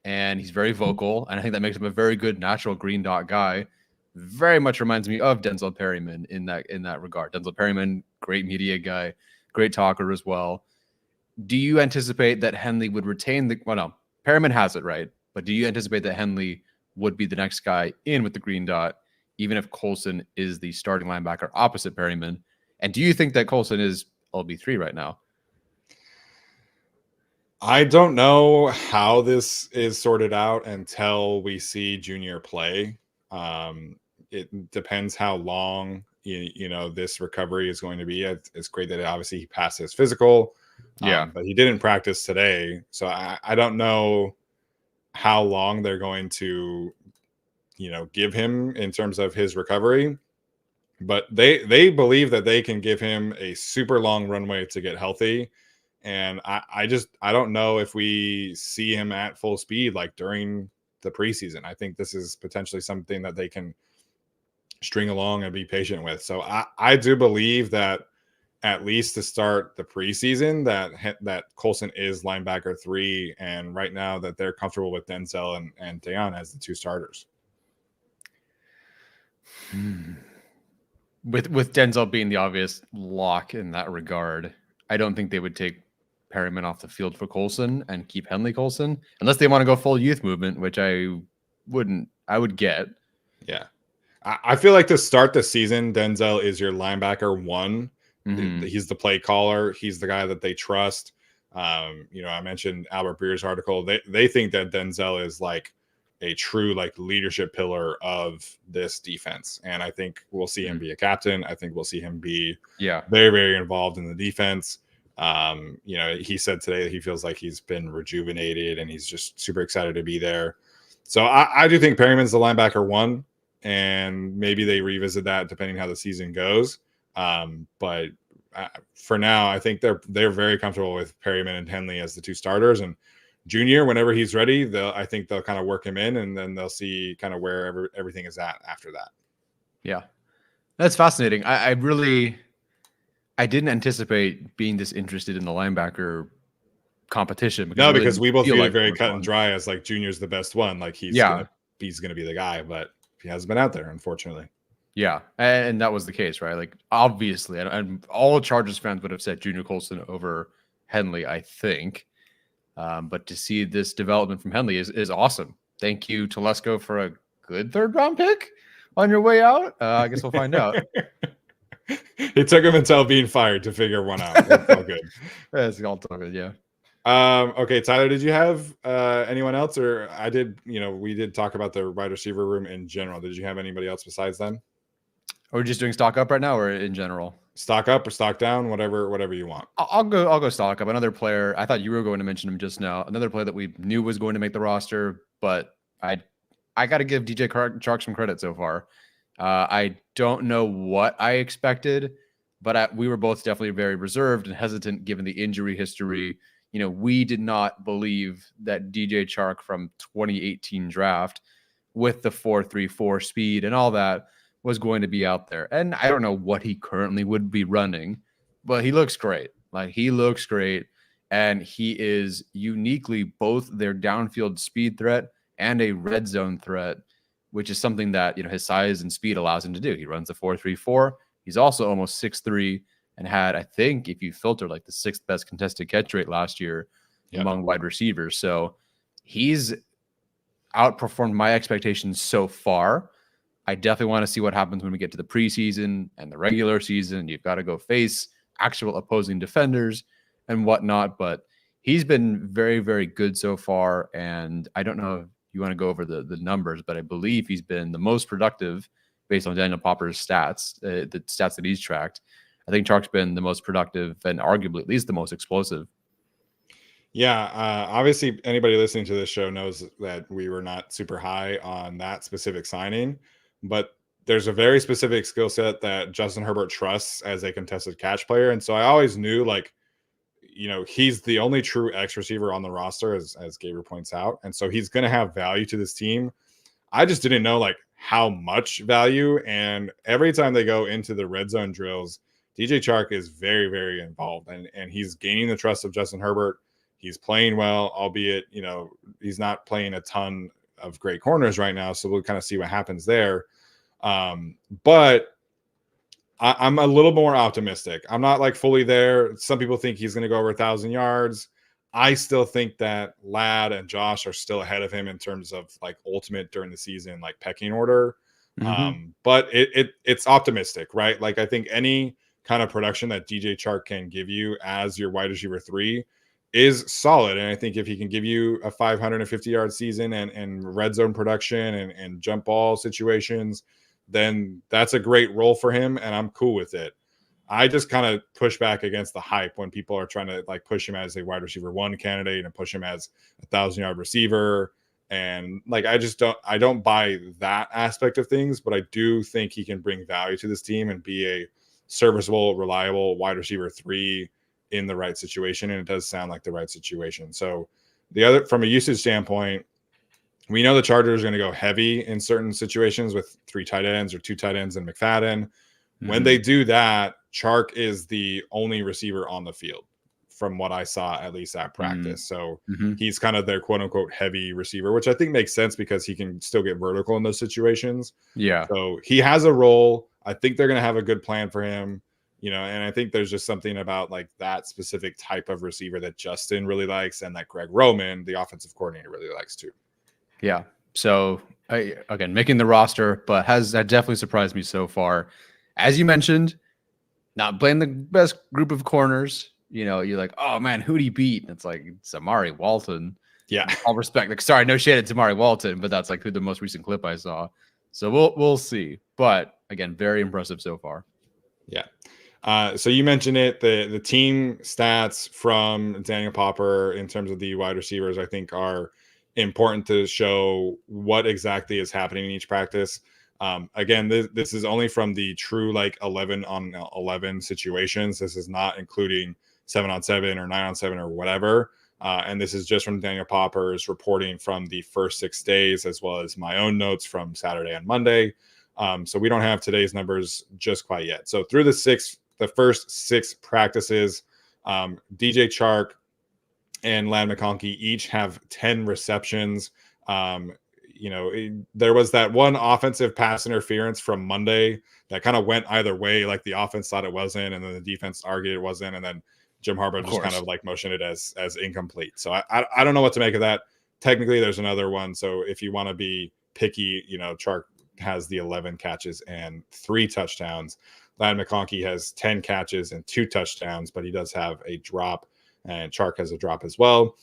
and he's very vocal. And I think that makes him a very good natural green dot guy. Very much reminds me of Denzel Perryman in that regard. Denzel Perryman, great media guy, great talker as well. Do you anticipate that Henley would retain no, Perryman has it right, but do you anticipate that Henley would be the next guy in with the green dot, even if Colson is the starting linebacker opposite Perryman? And do you think that Colson is LB3 right now? I don't know how this is sorted out until we see Junior play. It depends how long this recovery is going to be. It's great that obviously he passed his physical, but he didn't practice today, so I don't know how long they're going to give him in terms of his recovery. But they believe that they can give him a super long runway to get healthy. And I don't know if we see him at full speed like during the preseason. I think this is potentially something that they can string along and be patient with. So I do believe that at least to start the preseason that Colson is linebacker 3, and right now that they're comfortable with Denzel and Daiyan as the 2 starters. With Denzel being the obvious lock in that regard, I don't think they would take Perryman off the field for Colson and keep Henley Colson, unless they want to go full youth movement, which I would get. Yeah. I feel like to start the season, Denzel is your linebacker 1. He's the play caller. He's the guy that they trust. I mentioned Albert Breer's article. They think that Denzel is like a true like leadership pillar of this defense. And I think we'll see him be a captain. I think we'll see him be very, very involved in the defense. He said today that he feels like he's been rejuvenated and he's just super excited to be there. So I do think Perryman's the linebacker 1, and maybe they revisit that depending how the season goes. But for now, I think they're very comfortable with Perryman and Henley as the two starters, and Junior, whenever he's ready, I think they'll kind of work him in, and then they'll see kind of where everything is at after that. Yeah, that's fascinating. I didn't anticipate being this interested in the linebacker competition. Because we both feel it very cut and dry as like Junior's the best one. Like he's gonna be the guy, but he hasn't been out there, unfortunately. Yeah, and that was the case, right? Like obviously, and all Chargers fans would have said Junior Colson over Henley, I think. But to see this development from Henley is awesome. Thank you, Telesco, for a good 3rd round pick on your way out. I guess we'll find out. It took him until being fired to figure one out. It's all good. It's all good, yeah. Okay, Tyler, did you have anyone else? Or I did, we did talk about the wide receiver room in general. Did you have anybody else besides them? Are we just doing stock up right now or in general? Stock up or stock down, whatever you want. I'll go stock up. Another player, I thought you were going to mention him just now. Another player that we knew was going to make the roster, but I got to give DJ Chark some credit so far. I don't know what I expected, but we were both definitely very reserved and hesitant given the injury history. We did not believe that DJ Chark from 2018 draft with the 4.34 speed and all that was going to be out there. And I don't know what he currently would be running, but he looks great. Like he looks great. And he is uniquely both their downfield speed threat and a red zone threat, which is something that, his size and speed allows him to do. He runs the 4.34. He's also almost 6'3", and had, I think, if you filter like the 6th best contested catch rate last year among wide receivers. So he's outperformed my expectations so far. I definitely want to see what happens when we get to the preseason and the regular season. You've got to go face actual opposing defenders and whatnot, but he's been very, very good so far. And I don't know if you want to go over the numbers, but I believe he's been the most productive based on Daniel Popper's stats, the stats that he's tracked. I think Chark's been the most productive and arguably at least the most explosive. Yeah, obviously anybody listening to this show knows that we were not super high on that specific signing, but there's a very specific skill set that Justin Herbert trusts as a contested catch player. And so I always knew, like, he's the only true X receiver on the roster, as Gabriel points out. And so he's going to have value to this team. I just didn't know like how much value. And every time they go into the red zone drills, DJ Chark is very, very involved, and he's gaining the trust of Justin Herbert. He's playing well, albeit, he's not playing a ton of great corners right now. So we'll kind of see what happens there. But I'm a little more optimistic. I'm not like fully there. Some people think he's going to go over 1,000 yards. I still think that Ladd and Josh are still ahead of him in terms of like ultimate during the season, like pecking order. But it's optimistic, right? Like I think any kind of production that DJ Chark can give you as your wide receiver 3 is solid. And I think if he can give you a 550-yard season and red zone production and jump ball situations, then that's a great role for him, and I'm cool with it. I just kind of push back against the hype when people are trying to like push him as a wide receiver 1 candidate and push him as a 1,000-yard receiver. And like, I don't buy that aspect of things, but I do think he can bring value to this team and be a serviceable, reliable wide receiver 3 in the right situation. And it does sound like the right situation. So from a usage standpoint, we know the Chargers are going to go heavy in certain situations with 3 tight ends or 2 tight ends and McFadden. When they do that, Chark is the only receiver on the field from what I saw, at least at practice. So he's kind of their quote unquote heavy receiver, which I think makes sense because he can still get vertical in those situations. Yeah. So he has a role. I think they're going to have a good plan for him, and I think there's just something about like that specific type of receiver that Justin really likes and that Greg Roman, the offensive coordinator, really likes too. Yeah. So again, making the roster, but that definitely surprised me so far. As you mentioned, not playing the best group of corners. You're like, oh man, who'd he beat? And it's like Amari Walton. Yeah. All respect. Like, sorry, no shade at Amari Walton, but that's like who the most recent clip I saw. So we'll see. But again, very impressive so far. Yeah. So you mentioned it, the team stats from Daniel Popper in terms of the wide receivers, I think are important to show what exactly is happening in each practice. Again, this is only from the true like 11 on 11 situations. This is not including 7-on-7 or 9-on-7 or whatever. And this is just from Daniel Popper's reporting from the first 6 days, as well as my own notes from Saturday and Monday. So we don't have today's numbers just quite yet. So through the first 6 practices, DJ Chark and Ladd McConkey each have 10 receptions. There was that one offensive pass interference from Monday that kind of went either way. Like the offense thought it wasn't, and then the defense argued it wasn't, and then Jim Harbaugh just kind of like motioned it as incomplete. So I don't know what to make of that. Technically, there's another one. So if you want to be picky, Chark has the 11 catches and 3 touchdowns. Ladd McConkey has 10 catches and 2 touchdowns, but he does have a drop, and Chark has a drop as well.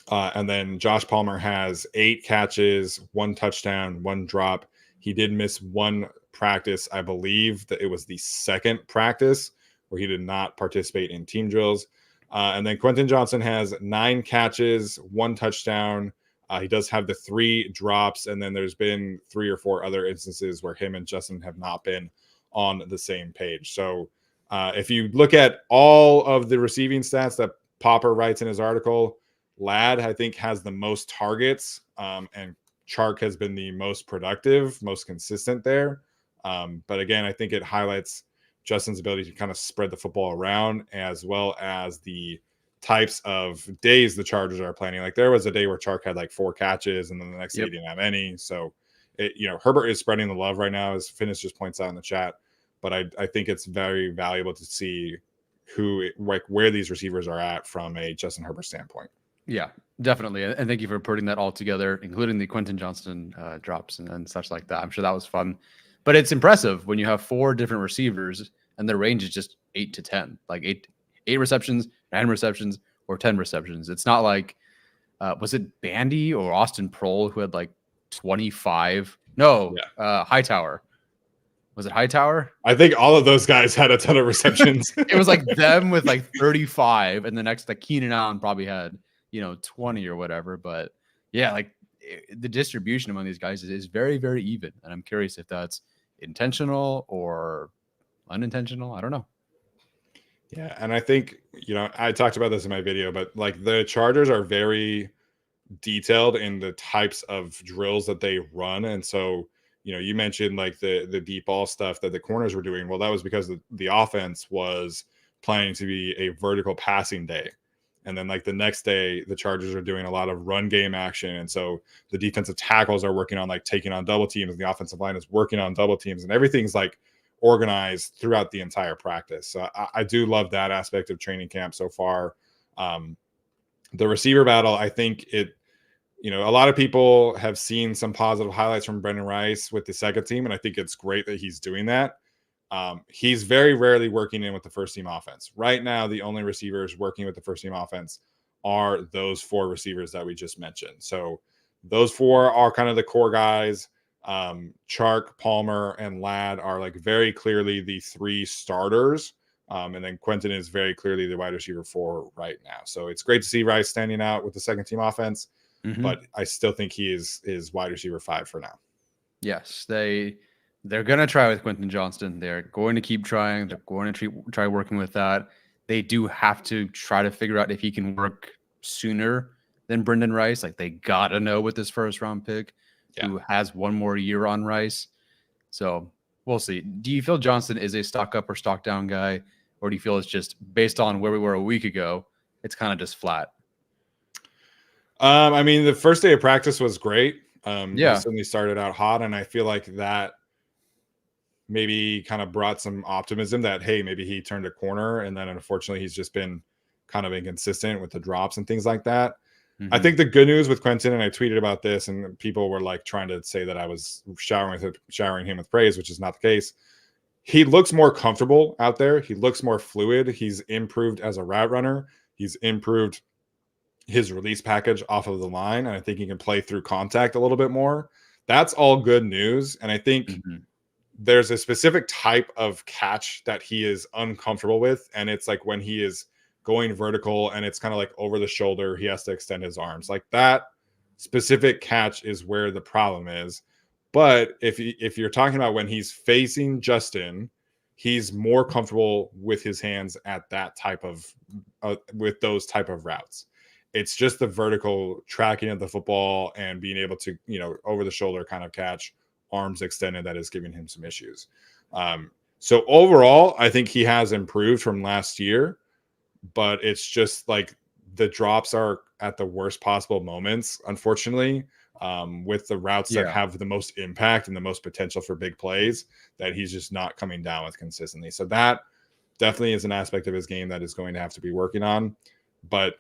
And then Josh Palmer has 8 catches, 1 touchdown, 1 drop. He did miss 1 practice. I believe that it was the second practice where he did not participate in team drills. And then Quentin Johnson has 9 catches, 1 touchdown. He does have the 3 drops. And then there's been 3 or 4 other instances where him and Justin have not been on the same page. So if you look at all of the receiving stats that Popper writes in his article, Ladd, I think, has the most targets, and Chark has been the most productive, most consistent there. But again, I think it highlights Justin's ability to kind of spread the football around, as well as the types of days the Chargers are planning. Like there was a day where Chark had like 4 catches, and then the next day he didn't have any. So, Herbert is spreading the love right now, as Finnis just points out in the chat. But I think it's very valuable to see where these receivers are at from a Justin Herbert standpoint. Yeah, definitely. And thank you for putting that all together, including the Quentin Johnston drops and such like that. I'm sure that was fun. But it's impressive when you have 4 different receivers and their range is just 8 to 10, like 8 receptions, 9 receptions, or 10 receptions. It's not like, was it Bandy or Austin Prohl who had like 25? No, Hightower. Was it Hightower? I think all of those guys had a ton of receptions. It was like them with like 35, and the next, like Keenan Allen probably had 20 or whatever. But yeah, like the distribution among these guys is very, very even. And I'm curious if that's intentional or unintentional. I don't know. Yeah. And I think, I talked about this in my video, but like the Chargers are very detailed in the types of drills that they run. And so, you mentioned like the deep ball stuff that the corners were doing. Well, that was because the offense was planning to be a vertical passing day. And then like the next day, the Chargers are doing a lot of run game action. And so the defensive tackles are working on like taking on double teams, and the offensive line is working on double teams, and everything's like organized throughout the entire practice. So I do love that aspect of training camp so far. The receiver battle, I think a lot of people have seen some positive highlights from Brendan Rice with the second team, and I think it's great that he's doing that. He's very rarely working in with the first team offense. Right now, the only receivers working with the first team offense are those 4 receivers that we just mentioned. So those 4 are kind of the core guys. Chark, Palmer, and Ladd are like very clearly the 3 starters. And then Quentin is very clearly the wide receiver 4 right now. So it's great to see Rice standing out with the second team offense, but I still think he is wide receiver 5 for now. Yes, they're going to try with Quentin Johnston. They're going to keep trying. They're going to try working with that. They do have to try to figure out if he can work sooner than Brendan Rice. Like they got to know with this first round pick who has 1 more year on Rice. So we'll see. Do you feel Johnston is a stock up or stock down guy? Or do you feel it's just based on where we were a week ago, it's kind of just flat? I mean, the first day of practice was great. He certainly started out hot, and I feel like that maybe kind of brought some optimism that, hey, maybe he turned a corner. And then unfortunately, he's just been kind of inconsistent with the drops and things like that. I think the good news with Quentin, and I tweeted about this, and people were like trying to say that I was showering him with praise, which is not the case. He looks more comfortable out there. He looks more fluid. He's improved as a route runner. He's improved his release package off of the line. And I think he can play through contact a little bit more. That's all good news. And I think there's a specific type of catch that he is uncomfortable with. And it's like when he is going vertical and it's kind of like over the shoulder, he has to extend his arms. Like that specific catch is where the problem is. But if you're talking about when he's facing Justin, he's more comfortable with his hands at that type of with those type of routes. It's just the vertical tracking of the football and being able to, over the shoulder kind of catch, arms extended, that is giving him some issues. So overall, I think he has improved from last year, but it's just like the drops are at the worst possible moments, unfortunately, with the routes that have the most impact and the most potential for big plays, that he's just not coming down with consistently. So that definitely is an aspect of his game that is going to have to be working on. But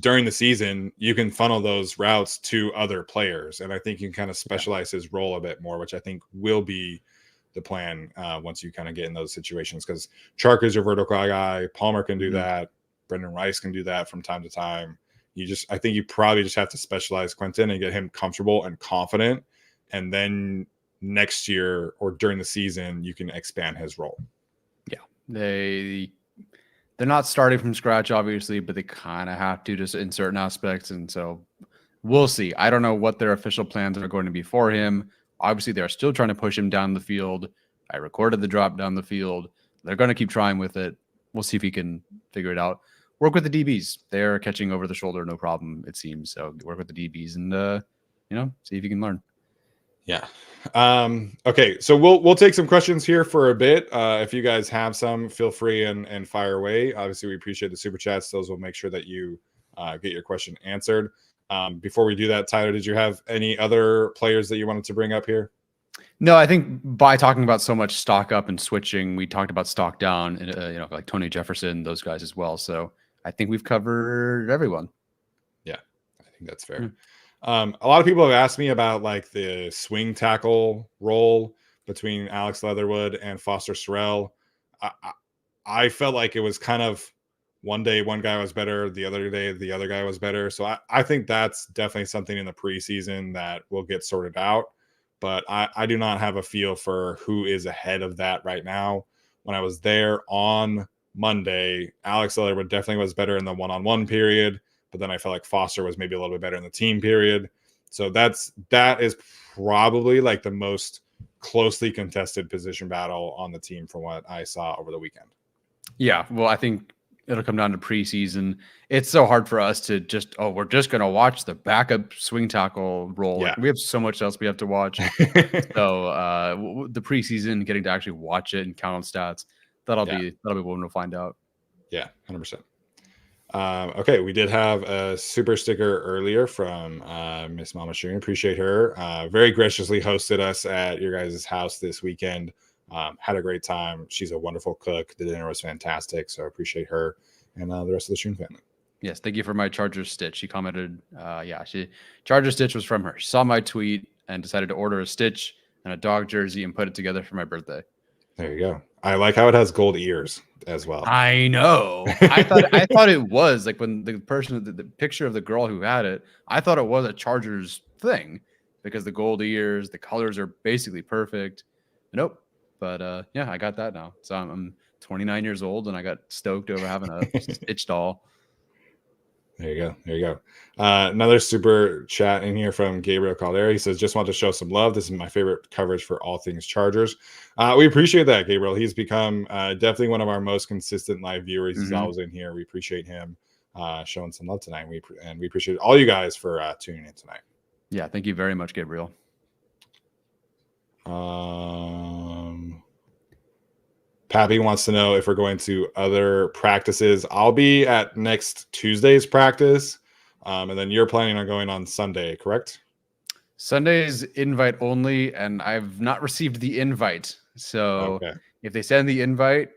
during the season, you can funnel those routes to other players. And I think you can kind of specialize his role a bit more, which I think will be the plan once you kind of get in those situations. Because Chark is your vertical guy. Palmer can do that. Brendan Rice can do that from time to time. I think you probably just have to specialize Quentin and get him comfortable and confident. And then next year or during the season, you can expand his role. Yeah. They're not starting from scratch, obviously, but they kind of have to just in certain aspects. And so we'll see. I don't know what their official plans are going to be for him. Obviously, they're still trying to push him down the field. I recorded the drop down the field. They're going to keep trying with it. We'll see if he can figure it out. Work with the DBs. They're catching over the shoulder, no problem, it seems. So work with the DBs and, see if you can learn. Yeah. Okay. So we'll take some questions here for a bit. If you guys have some, feel free and fire away. Obviously, we appreciate the super chats. Those will make sure that you get your question answered. Before we do that, Tyler, did you have any other players that you wanted to bring up here? No, I think by talking about so much stock up and switching, we talked about stock down, and like Tony Jefferson, those guys as well. So I think we've covered everyone. Yeah, I think that's fair. A lot of people have asked me about like the swing tackle role between Alex Leatherwood and Foster Sorrell. I felt like it was kind of one day one guy was better, the other day the other guy was better. So I think that's definitely something in the preseason that will get sorted out. But I do not have a feel for who is ahead of that right now. When I was there on Monday, Alex Leatherwood definitely was better in the one-on-one period. But then I felt like Foster was maybe a little bit better in the team period. So that is probably like the most closely contested position battle on the team from what I saw over the weekend. Yeah, well, I think it'll come down to preseason. It's so hard for us to we're just going to watch the backup swing tackle role. Yeah. Like, we have so much else we have to watch. So the preseason, getting to actually watch it and count on stats, that'll be when we'll find out. Yeah, 100%. Okay, we did have a super sticker earlier from Miss Mama Shireen. Appreciate her. Very graciously hosted us at your guys' house this weekend. Had a great time. She's a wonderful cook. The dinner was fantastic, so I appreciate her and the rest of the Shireen family. Yes, thank you for my Charger stitch. She commented, Charger stitch was from her. She saw my tweet and decided to order a stitch and a dog jersey and put it together for my birthday. There you go. I like how it has gold ears as well. I know. I thought it was like when the person, the picture of the girl who had it, I thought it was a Chargers thing because the gold ears, the colors are basically perfect. Nope. But I got that now. So I'm 29 years old and I got stoked over having a Stitch doll. There you go. Another super chat in here from Gabriel Caldera. He says, just want to show some love. This is my favorite coverage for all things Chargers. We appreciate that, Gabriel. He's become definitely one of our most consistent live viewers. He's always in here. We appreciate him showing some love tonight. We appreciate all you guys for tuning in tonight. Yeah, thank you very much, Gabriel. Pappy wants to know if we're going to other practices. I'll be at next Tuesday's practice, and then you're planning on going on Sunday, correct? Sunday's invite only, and I've not received the invite. So if they send the invite,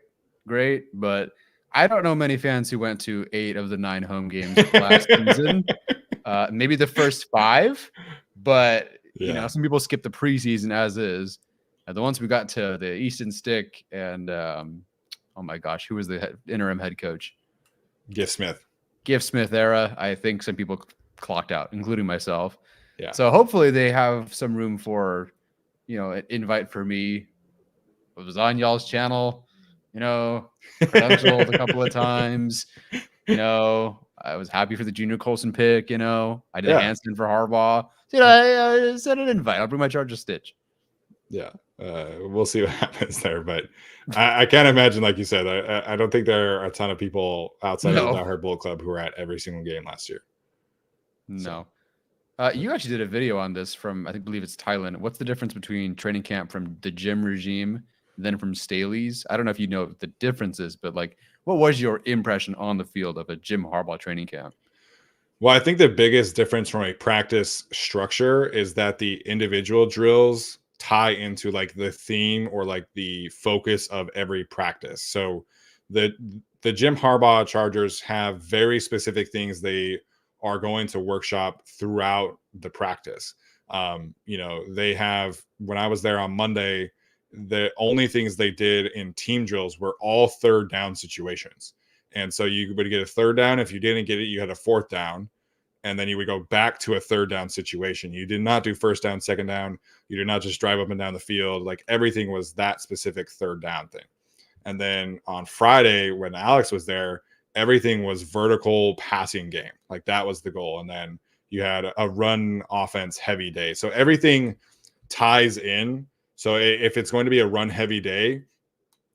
great. But I don't know many fans who went to 8 of the 9 home games last season. Maybe the first 5, but some people skip the preseason as is. The ones we got to the Easton Stick and oh my gosh, who was the interim head coach? Gift Smith era. I think some people clocked out, including myself. Yeah. So hopefully they have some room for, an invite for me. It was on y'all's channel, credentialed a couple of times. I was happy for the Junior Colson pick. I did a Yeah. Hanson for Harbaugh. Dude, I sent an invite. I'll bring my Charger stitch. Yeah. We'll see what happens there, but I can't imagine, like you said, I don't think there are a ton of people outside of the Die Hard Bull Club who were at every single game last year. No. You actually did a video on this from, I believe it's Thailand. What's the difference between training camp from the gym regime and then from Staley's? I don't know if you know the differences, but like, what was your impression on the field of a Jim Harbaugh training camp? Well, I think the biggest difference from a practice structure is that the individual drills tie into like the theme or like the focus of every practice. So the Jim Harbaugh Chargers have very specific things they are going to workshop throughout the practice. They have, when I was there on Monday, the only things they did in team drills were all third down situations. And so you would get a third down. If you didn't get it, you had a fourth down. And then you would go back to a third down situation. You did not do first down, second down. You did not just drive up and down the field. Like everything was that specific third down thing. And then on Friday, when Alex was there, everything was vertical passing game. Like that was the goal. And then you had a run offense heavy day. So everything ties in. So if it's going to be a run heavy day,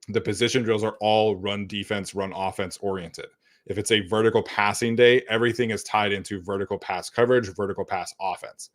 the position drills are all run defense, run offense oriented. If it's a vertical passing day, everything is tied into vertical pass coverage, vertical pass offense.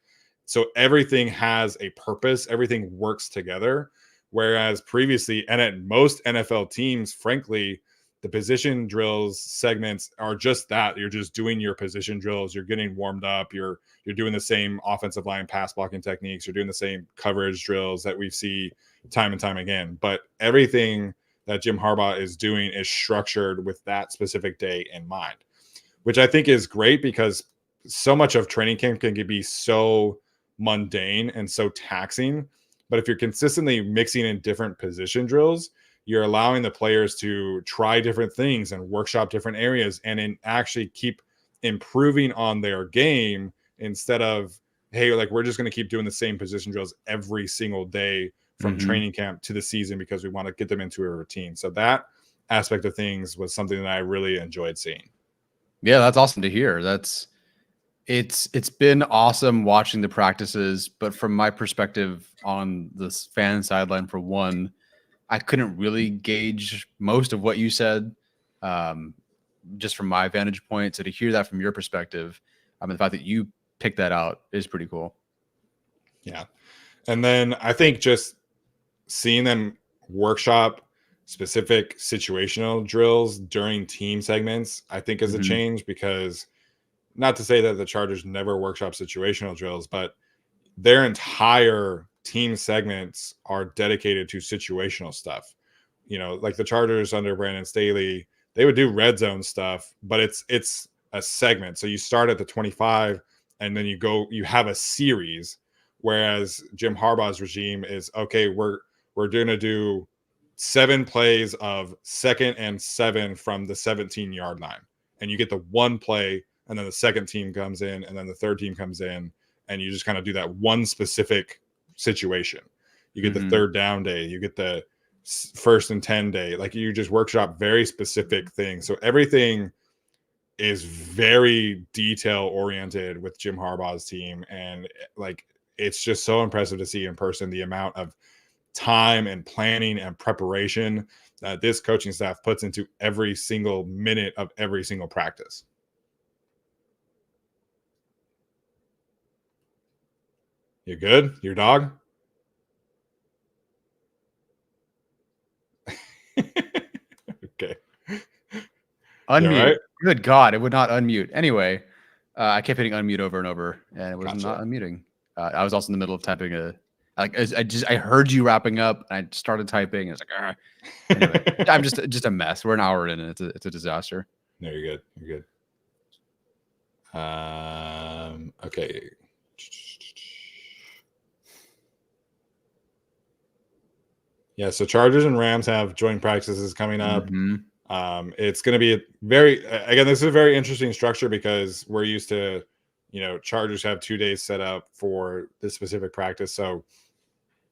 So everything has a purpose. Everything works together. Whereas previously, and at most NFL teams, frankly, the position drills segments are just that. You're just doing your position drills. You're getting warmed up. You're doing the same offensive line pass blocking techniques. You're doing the same coverage drills that we see time and time again. But everything that Jim Harbaugh is doing is structured with that specific day in mind, which I think is great because so much of training camp can be so mundane and so taxing. But if you're consistently mixing in different position drills, you're allowing the players to try different things and workshop different areas and actually keep improving on their game instead of, hey, like we're just going to keep doing the same position drills every single day from training camp to the season because we want to get them into a routine. So that aspect of things was something that I really enjoyed seeing. Yeah, that's awesome to hear. It's been awesome watching the practices, but from my perspective on this fan sideline, for one, I couldn't really gauge most of what you said, just from my vantage point. So to hear that from your perspective, the fact that you picked that out is pretty cool. Yeah. And then I think just seeing them workshop specific situational drills during team segments, I think is a change, because not to say that the Chargers never workshop situational drills, but their entire team segments are dedicated to situational stuff. Like the Chargers under Brandon Staley, they would do red zone stuff, but it's a segment. So you start at the 25 and then you have a series. Whereas Jim Harbaugh's regime is, okay, we're going to do 7 plays of 2nd and 7 from the 17-yard line. And you get the one play, and then the second team comes in, and then the third team comes in, and you just kind of do that one specific situation. You get the third down day, you get the 1st and 10 day. Like you just workshop very specific things. So everything is very detail oriented with Jim Harbaugh's team. And like, it's just so impressive to see in person the amount of time and planning and preparation that this coaching staff puts into every single minute of every single practice. You good? Your dog? Okay. Unmute. Right? Good God, it would not unmute. Anyway, I kept hitting unmute over and over, and it was not unmuting. I was also in the middle of typing I heard you wrapping up, and I started typing. And it's like, anyway, I'm just a mess. We're an hour in, and it's a disaster. No, you're good. You're good. Okay. Yeah, so Chargers and Rams have joint practices coming up. It's going to be this is a very interesting structure because we're used to, Chargers have 2 days set up for this specific practice. So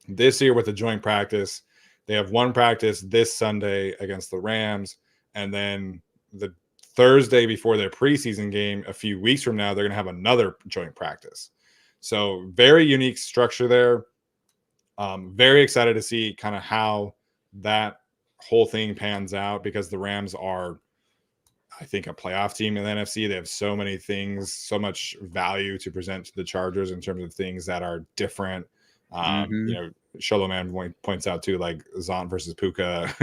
this year with the joint practice, they have one practice this Sunday against the Rams, and then the Thursday before their preseason game a few weeks from now, they're going to have another joint practice. So very unique structure there. Very excited to see kind of how that whole thing pans out, because the Rams are, I think, a playoff team in the NFC. They have so many things, so much value to present to the Chargers in terms of things that are different. You know, Sholoman points out too, like Zont versus Puka.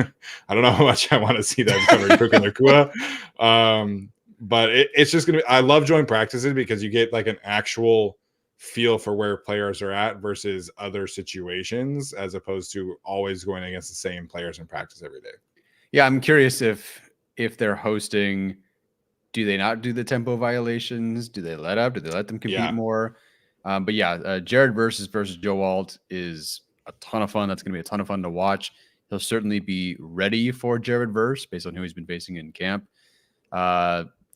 I don't know how much I want to see them covering Puka and Nakua. But it's just going to be, I love joint practices because you get like an actual feel for where players are at versus other situations, as opposed to always going against the same players in practice every day. Yeah, I'm curious if they're hosting, do they not do the tempo violations? Do they let up? Do they let them compete more? But yeah, Jared versus Joe Alt is a ton of fun. That's going to be a ton of fun to watch. He'll certainly be ready for Jared verse based on who he's been facing in camp.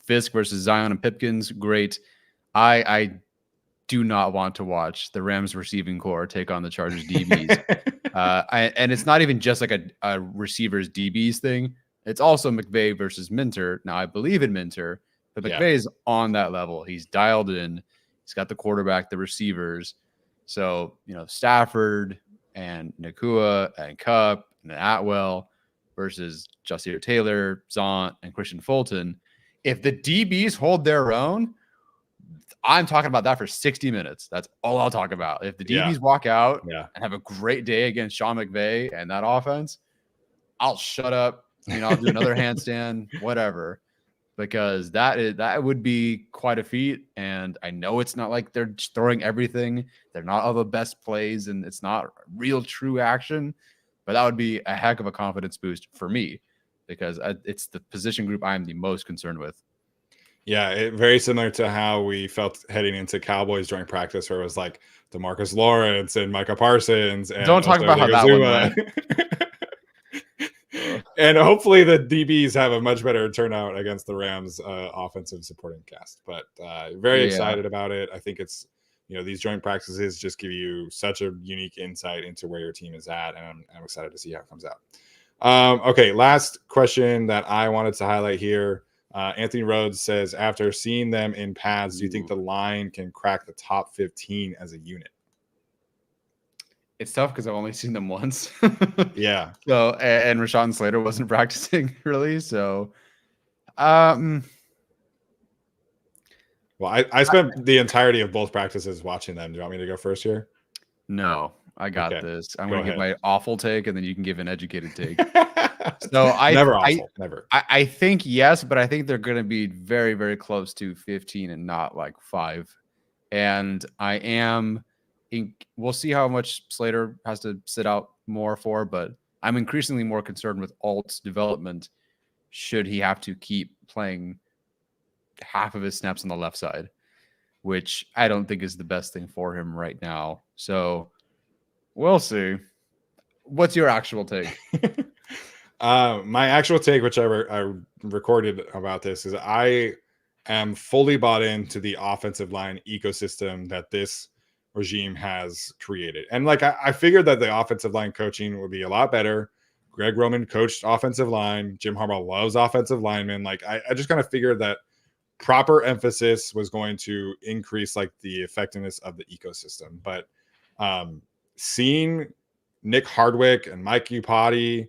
Fisk versus Zion and Pipkins, great. I do not want to watch the Rams receiving core take on the Chargers DBs. And it's not even just like a receivers DBs thing. It's also McVay versus Minter. Now, I believe in Minter, but McVay is on that level. He's dialed in. He's got the quarterback, the receivers. So, you know, Stafford and Nakua and Kupp and Atwell versus Jasier Taylor, Zont, and Christian Fulton. If the DBs hold their own, I'm talking about that for 60 minutes. That's all I'll talk about. If the DBs walk out and have a great day against Sean McVay and that offense, I'll shut up. You know, I'll do another handstand, whatever, because that would be quite a feat. And I know it's not like they're throwing everything. They're not all the best plays, and it's not real true action. But that would be a heck of a confidence boost for me, because it's the position group I'm the most concerned with. Yeah, very similar to how we felt heading into Cowboys during practice, where it was like DeMarcus Lawrence and Micah Parsons. And don't talk about how that one went. And hopefully the DBs have a much better turnout against the Rams offensive supporting cast. But very excited about it. I think it's, you know, these joint practices just give you such a unique insight into where your team is at, and I'm excited to see how it comes out. Okay, last question that I wanted to highlight here. Anthony Rhodes says, after seeing them in pads, do you think the line can crack the top 15 as a unit? It's tough because I've only seen them once. Yeah. So, and Rashawn Slater wasn't practicing really. So, well, I spent the entirety of both practices watching them. Do you want me to go first here? No, I got this. I'm going to give my awful take, and then you can give an educated take. So never. I think yes, but I think they're going to be very, very close to 15 and not like 5. And we'll see how much Slater has to sit out more for, but I'm increasingly more concerned with Alt's development should he have to keep playing half of his snaps on the left side, which I don't think is the best thing for him right now. So we'll see. What's your actual take? My actual take, which I recorded about this, is I am fully bought into the offensive line ecosystem that this regime has created. And like, I figured that the offensive line coaching would be a lot better. Greg Roman coached offensive line. Jim Harbaugh loves offensive linemen. Like, I just kind of figured that proper emphasis was going to increase like the effectiveness of the ecosystem. But seeing Nick Hardwick and Mike Iupati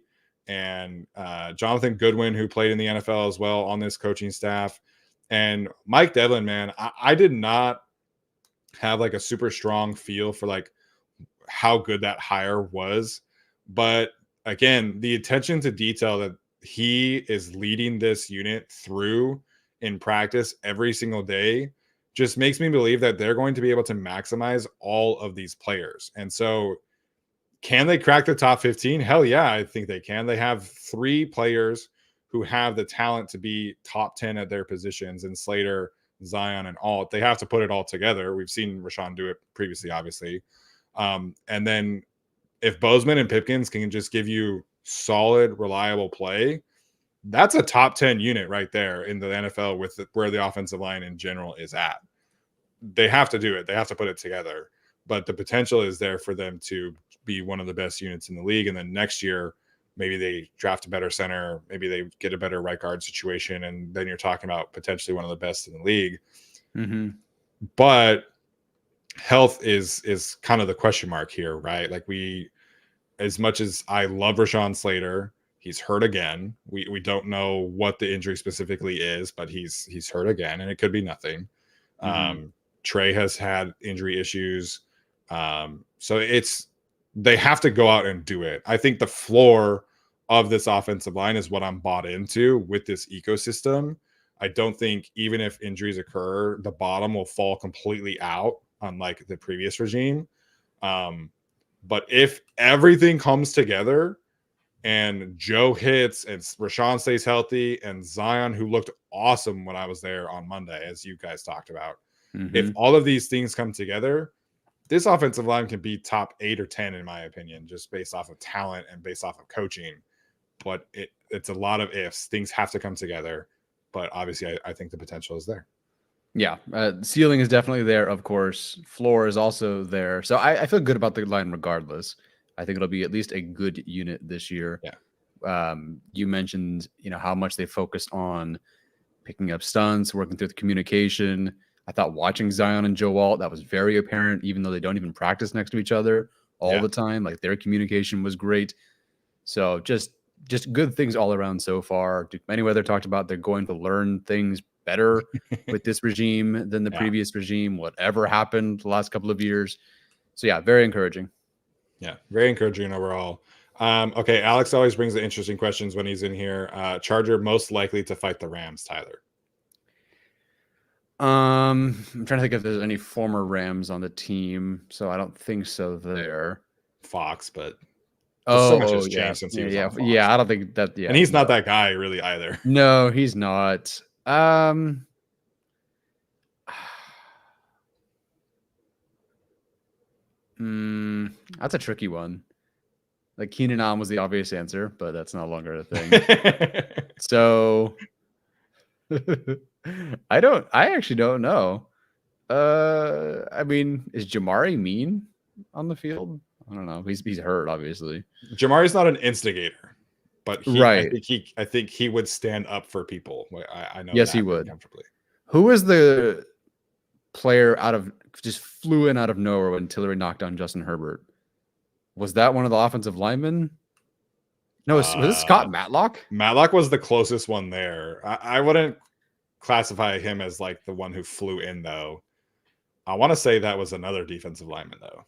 and Jonathan Goodwin, who played in the NFL as well, on this coaching staff, and Mike Devlin, man, I did not have like a super strong feel for like how good that hire was. But again, the attention to detail that he is leading this unit through in practice every single day just makes me believe that they're going to be able to maximize all of these players. And so, can they crack the top 15? Hell yeah, I think they can. They have 3 players who have the talent to be top 10 at their positions, and Slater, Zion, and Alt. They have to put it all together. We've seen Rashawn do it previously, obviously. And then if Bozeman and Pipkins can just give you solid, reliable play, that's a top 10 unit right there in the NFL with where the offensive line in general is at. They have to do it. They have to put it together. But the potential is there for them to be one of the best units in the league. And then next year, maybe they draft a better center, maybe they get a better right guard situation, and then you're talking about potentially one of the best in the league. Mm-hmm. But health is kind of the question mark here, right? Like as much as I love Rashawn Slater, he's hurt again. We don't know what the injury specifically is, but he's hurt again, and it could be nothing. Mm-hmm. Trey has had injury issues. So they have to go out and do it. I think the floor of this offensive line is what I'm bought into with this ecosystem. I don't think even if injuries occur, the bottom will fall completely out, unlike the previous regime. But if everything comes together and Joe hits and Rashawn stays healthy and Zion, who looked awesome when I was there on Monday, as you guys talked about, if all of these things come together, this offensive line can be top 8 or 10, in my opinion, just based off of talent and based off of coaching. But it's a lot of ifs. Things have to come together. But obviously, I think the potential is there. Yeah, ceiling is definitely there, of course. Floor is also there. So I feel good about the line regardless. I think it'll be at least a good unit this year. Yeah. You mentioned, how much they focused on picking up stunts, working through the communication. I thought watching Zion and Joe Alt, that was very apparent, even though they don't even practice next to each other all the time. Like their communication was great. So just good things all around so far. Duke Manyweather talked about they're going to learn things better with this regime than the previous regime, whatever happened the last couple of years. So yeah, very encouraging. Yeah, very encouraging overall. Okay, Alex always brings the interesting questions when he's in here. Charger most likely to fight the Rams, Tyler. I'm trying to think if there's any former Rams on the team, so I don't think so there. Fox, but so much has changed since he was on Fox. Yeah, I don't think that. Yeah, and he's not that guy really either. No, he's not. That's a tricky one. Like Keenan Allen was the obvious answer, but that's no longer a thing. So I actually don't know. I mean, is Jamari mean on the field? I don't know. He's hurt, obviously. Jamari's not an instigator, but right. I think he would stand up for people. I know. Yes, he would. Comfortably. Who is the player just flew in out of nowhere when Tillery knocked down Justin Herbert? Was that one of the offensive linemen? No, was it Scott Matlock? Matlock was the closest one there. I wouldn't classify him as like the one who flew in, though. I want to say that was another defensive lineman, though.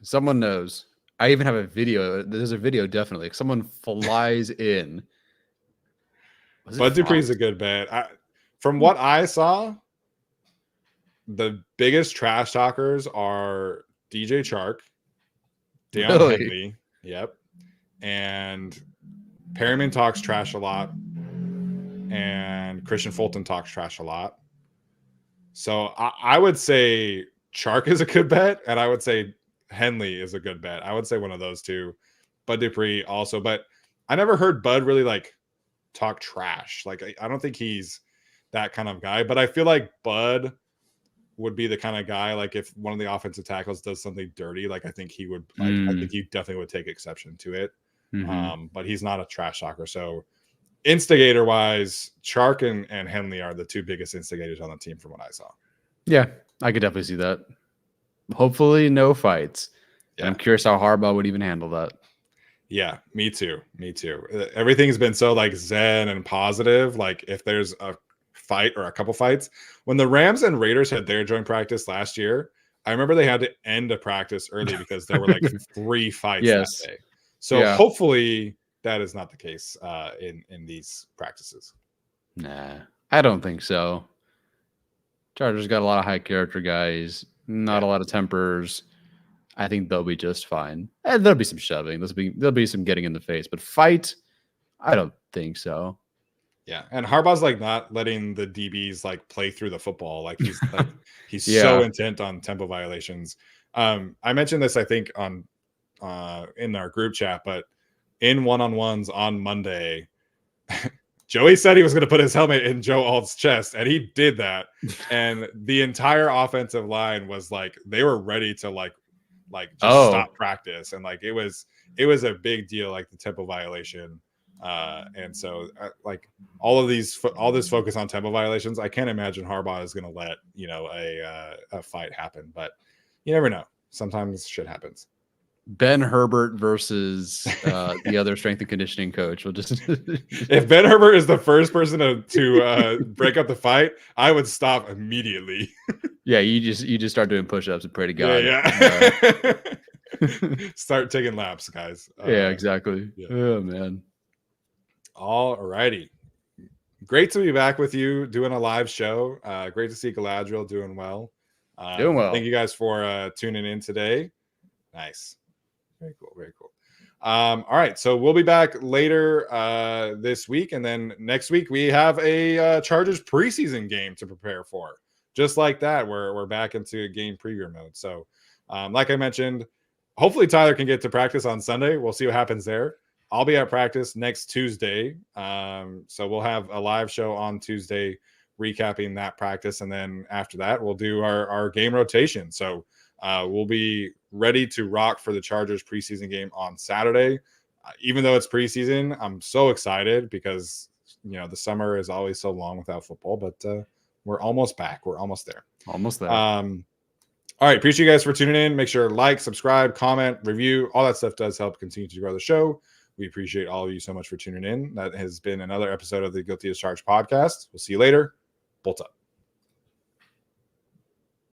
Someone knows. I even have a video. There's a video, definitely. Someone flies in. Bud Dupree's a good bet. From what I saw, the biggest trash talkers are DJ Chark, Daiyan Henley, yep, and Perryman talks trash a lot, and Christian Fulton talks trash a lot. So I would say Chark is a good bet, and I would say Henley is a good bet. I would say one of those two. Bud Dupree also, but I never heard Bud really like talk trash. Like I don't think he's that kind of guy, but I feel like Bud would be the kind of guy, like if one of the offensive tackles does something dirty, like I think he would, I think he definitely would take exception to it. But he's not a trash talker. So instigator wise, Chark and Henley are the two biggest instigators on the team from what I saw. Yeah, I could definitely see that. Hopefully no fights. Yeah. I'm curious how Harbaugh would even handle that. Yeah, me too. Everything's been so like zen and positive. Like if there's a fight or a couple fights, when the Rams and Raiders had their joint practice last year, I remember they had to end a practice early because there were like 3 fights that day. So hopefully that is not the case in these practices. Nah, I don't think so. Chargers got a lot of high character guys, not a lot of tempers. I think they'll be just fine. And there'll be some shoving. There'll be some getting in the face, but fight, I don't think so. Yeah, and Harbaugh's like not letting the DBs like play through the football. Like he's so intent on tempo violations. I mentioned this I think on in our group chat, but in one-on-ones on Monday, Joey said he was going to put his helmet in Joe Alt's chest, and he did that. And the entire offensive line was like, they were ready to like like just stop practice, and like it was a big deal, like the tempo violation. And so like all this focus on tempo violations, I can't imagine Harbaugh is going to let a fight happen, but you never know. Sometimes shit happens. Ben Herbert versus the other strength and conditioning coach. We'll just if Ben Herbert is the first person to break up the fight, I would stop immediately. Yeah, you just start doing push-ups and pray to God. Yeah. Start taking laps, guys. Yeah, exactly. Yeah. Oh man. All righty. Great to be back with you doing a live show. Great to see Galadriel doing well. Doing well. Thank you guys for tuning in today. Nice. Very cool. Very cool. All right. So we'll be back later this week. And then next week we have a Chargers preseason game to prepare for. Just like that, we're back into game preview mode. So like I mentioned, hopefully Tyler can get to practice on Sunday. We'll see what happens there. I'll be at practice next Tuesday. So we'll have a live show on Tuesday recapping that practice. And then after that, we'll do our game rotation. So we'll be ready to rock for the Chargers preseason game on Saturday. Even though it's preseason, I'm so excited because, the summer is always so long without football, but we're almost back. We're almost there. Almost there. All right. Appreciate you guys for tuning in. Make sure to like, subscribe, comment, review. All that stuff does help continue to grow the show. We appreciate all of you so much for tuning in. That has been another episode of the Guilty as Charged podcast. We'll see you later. Bolt up.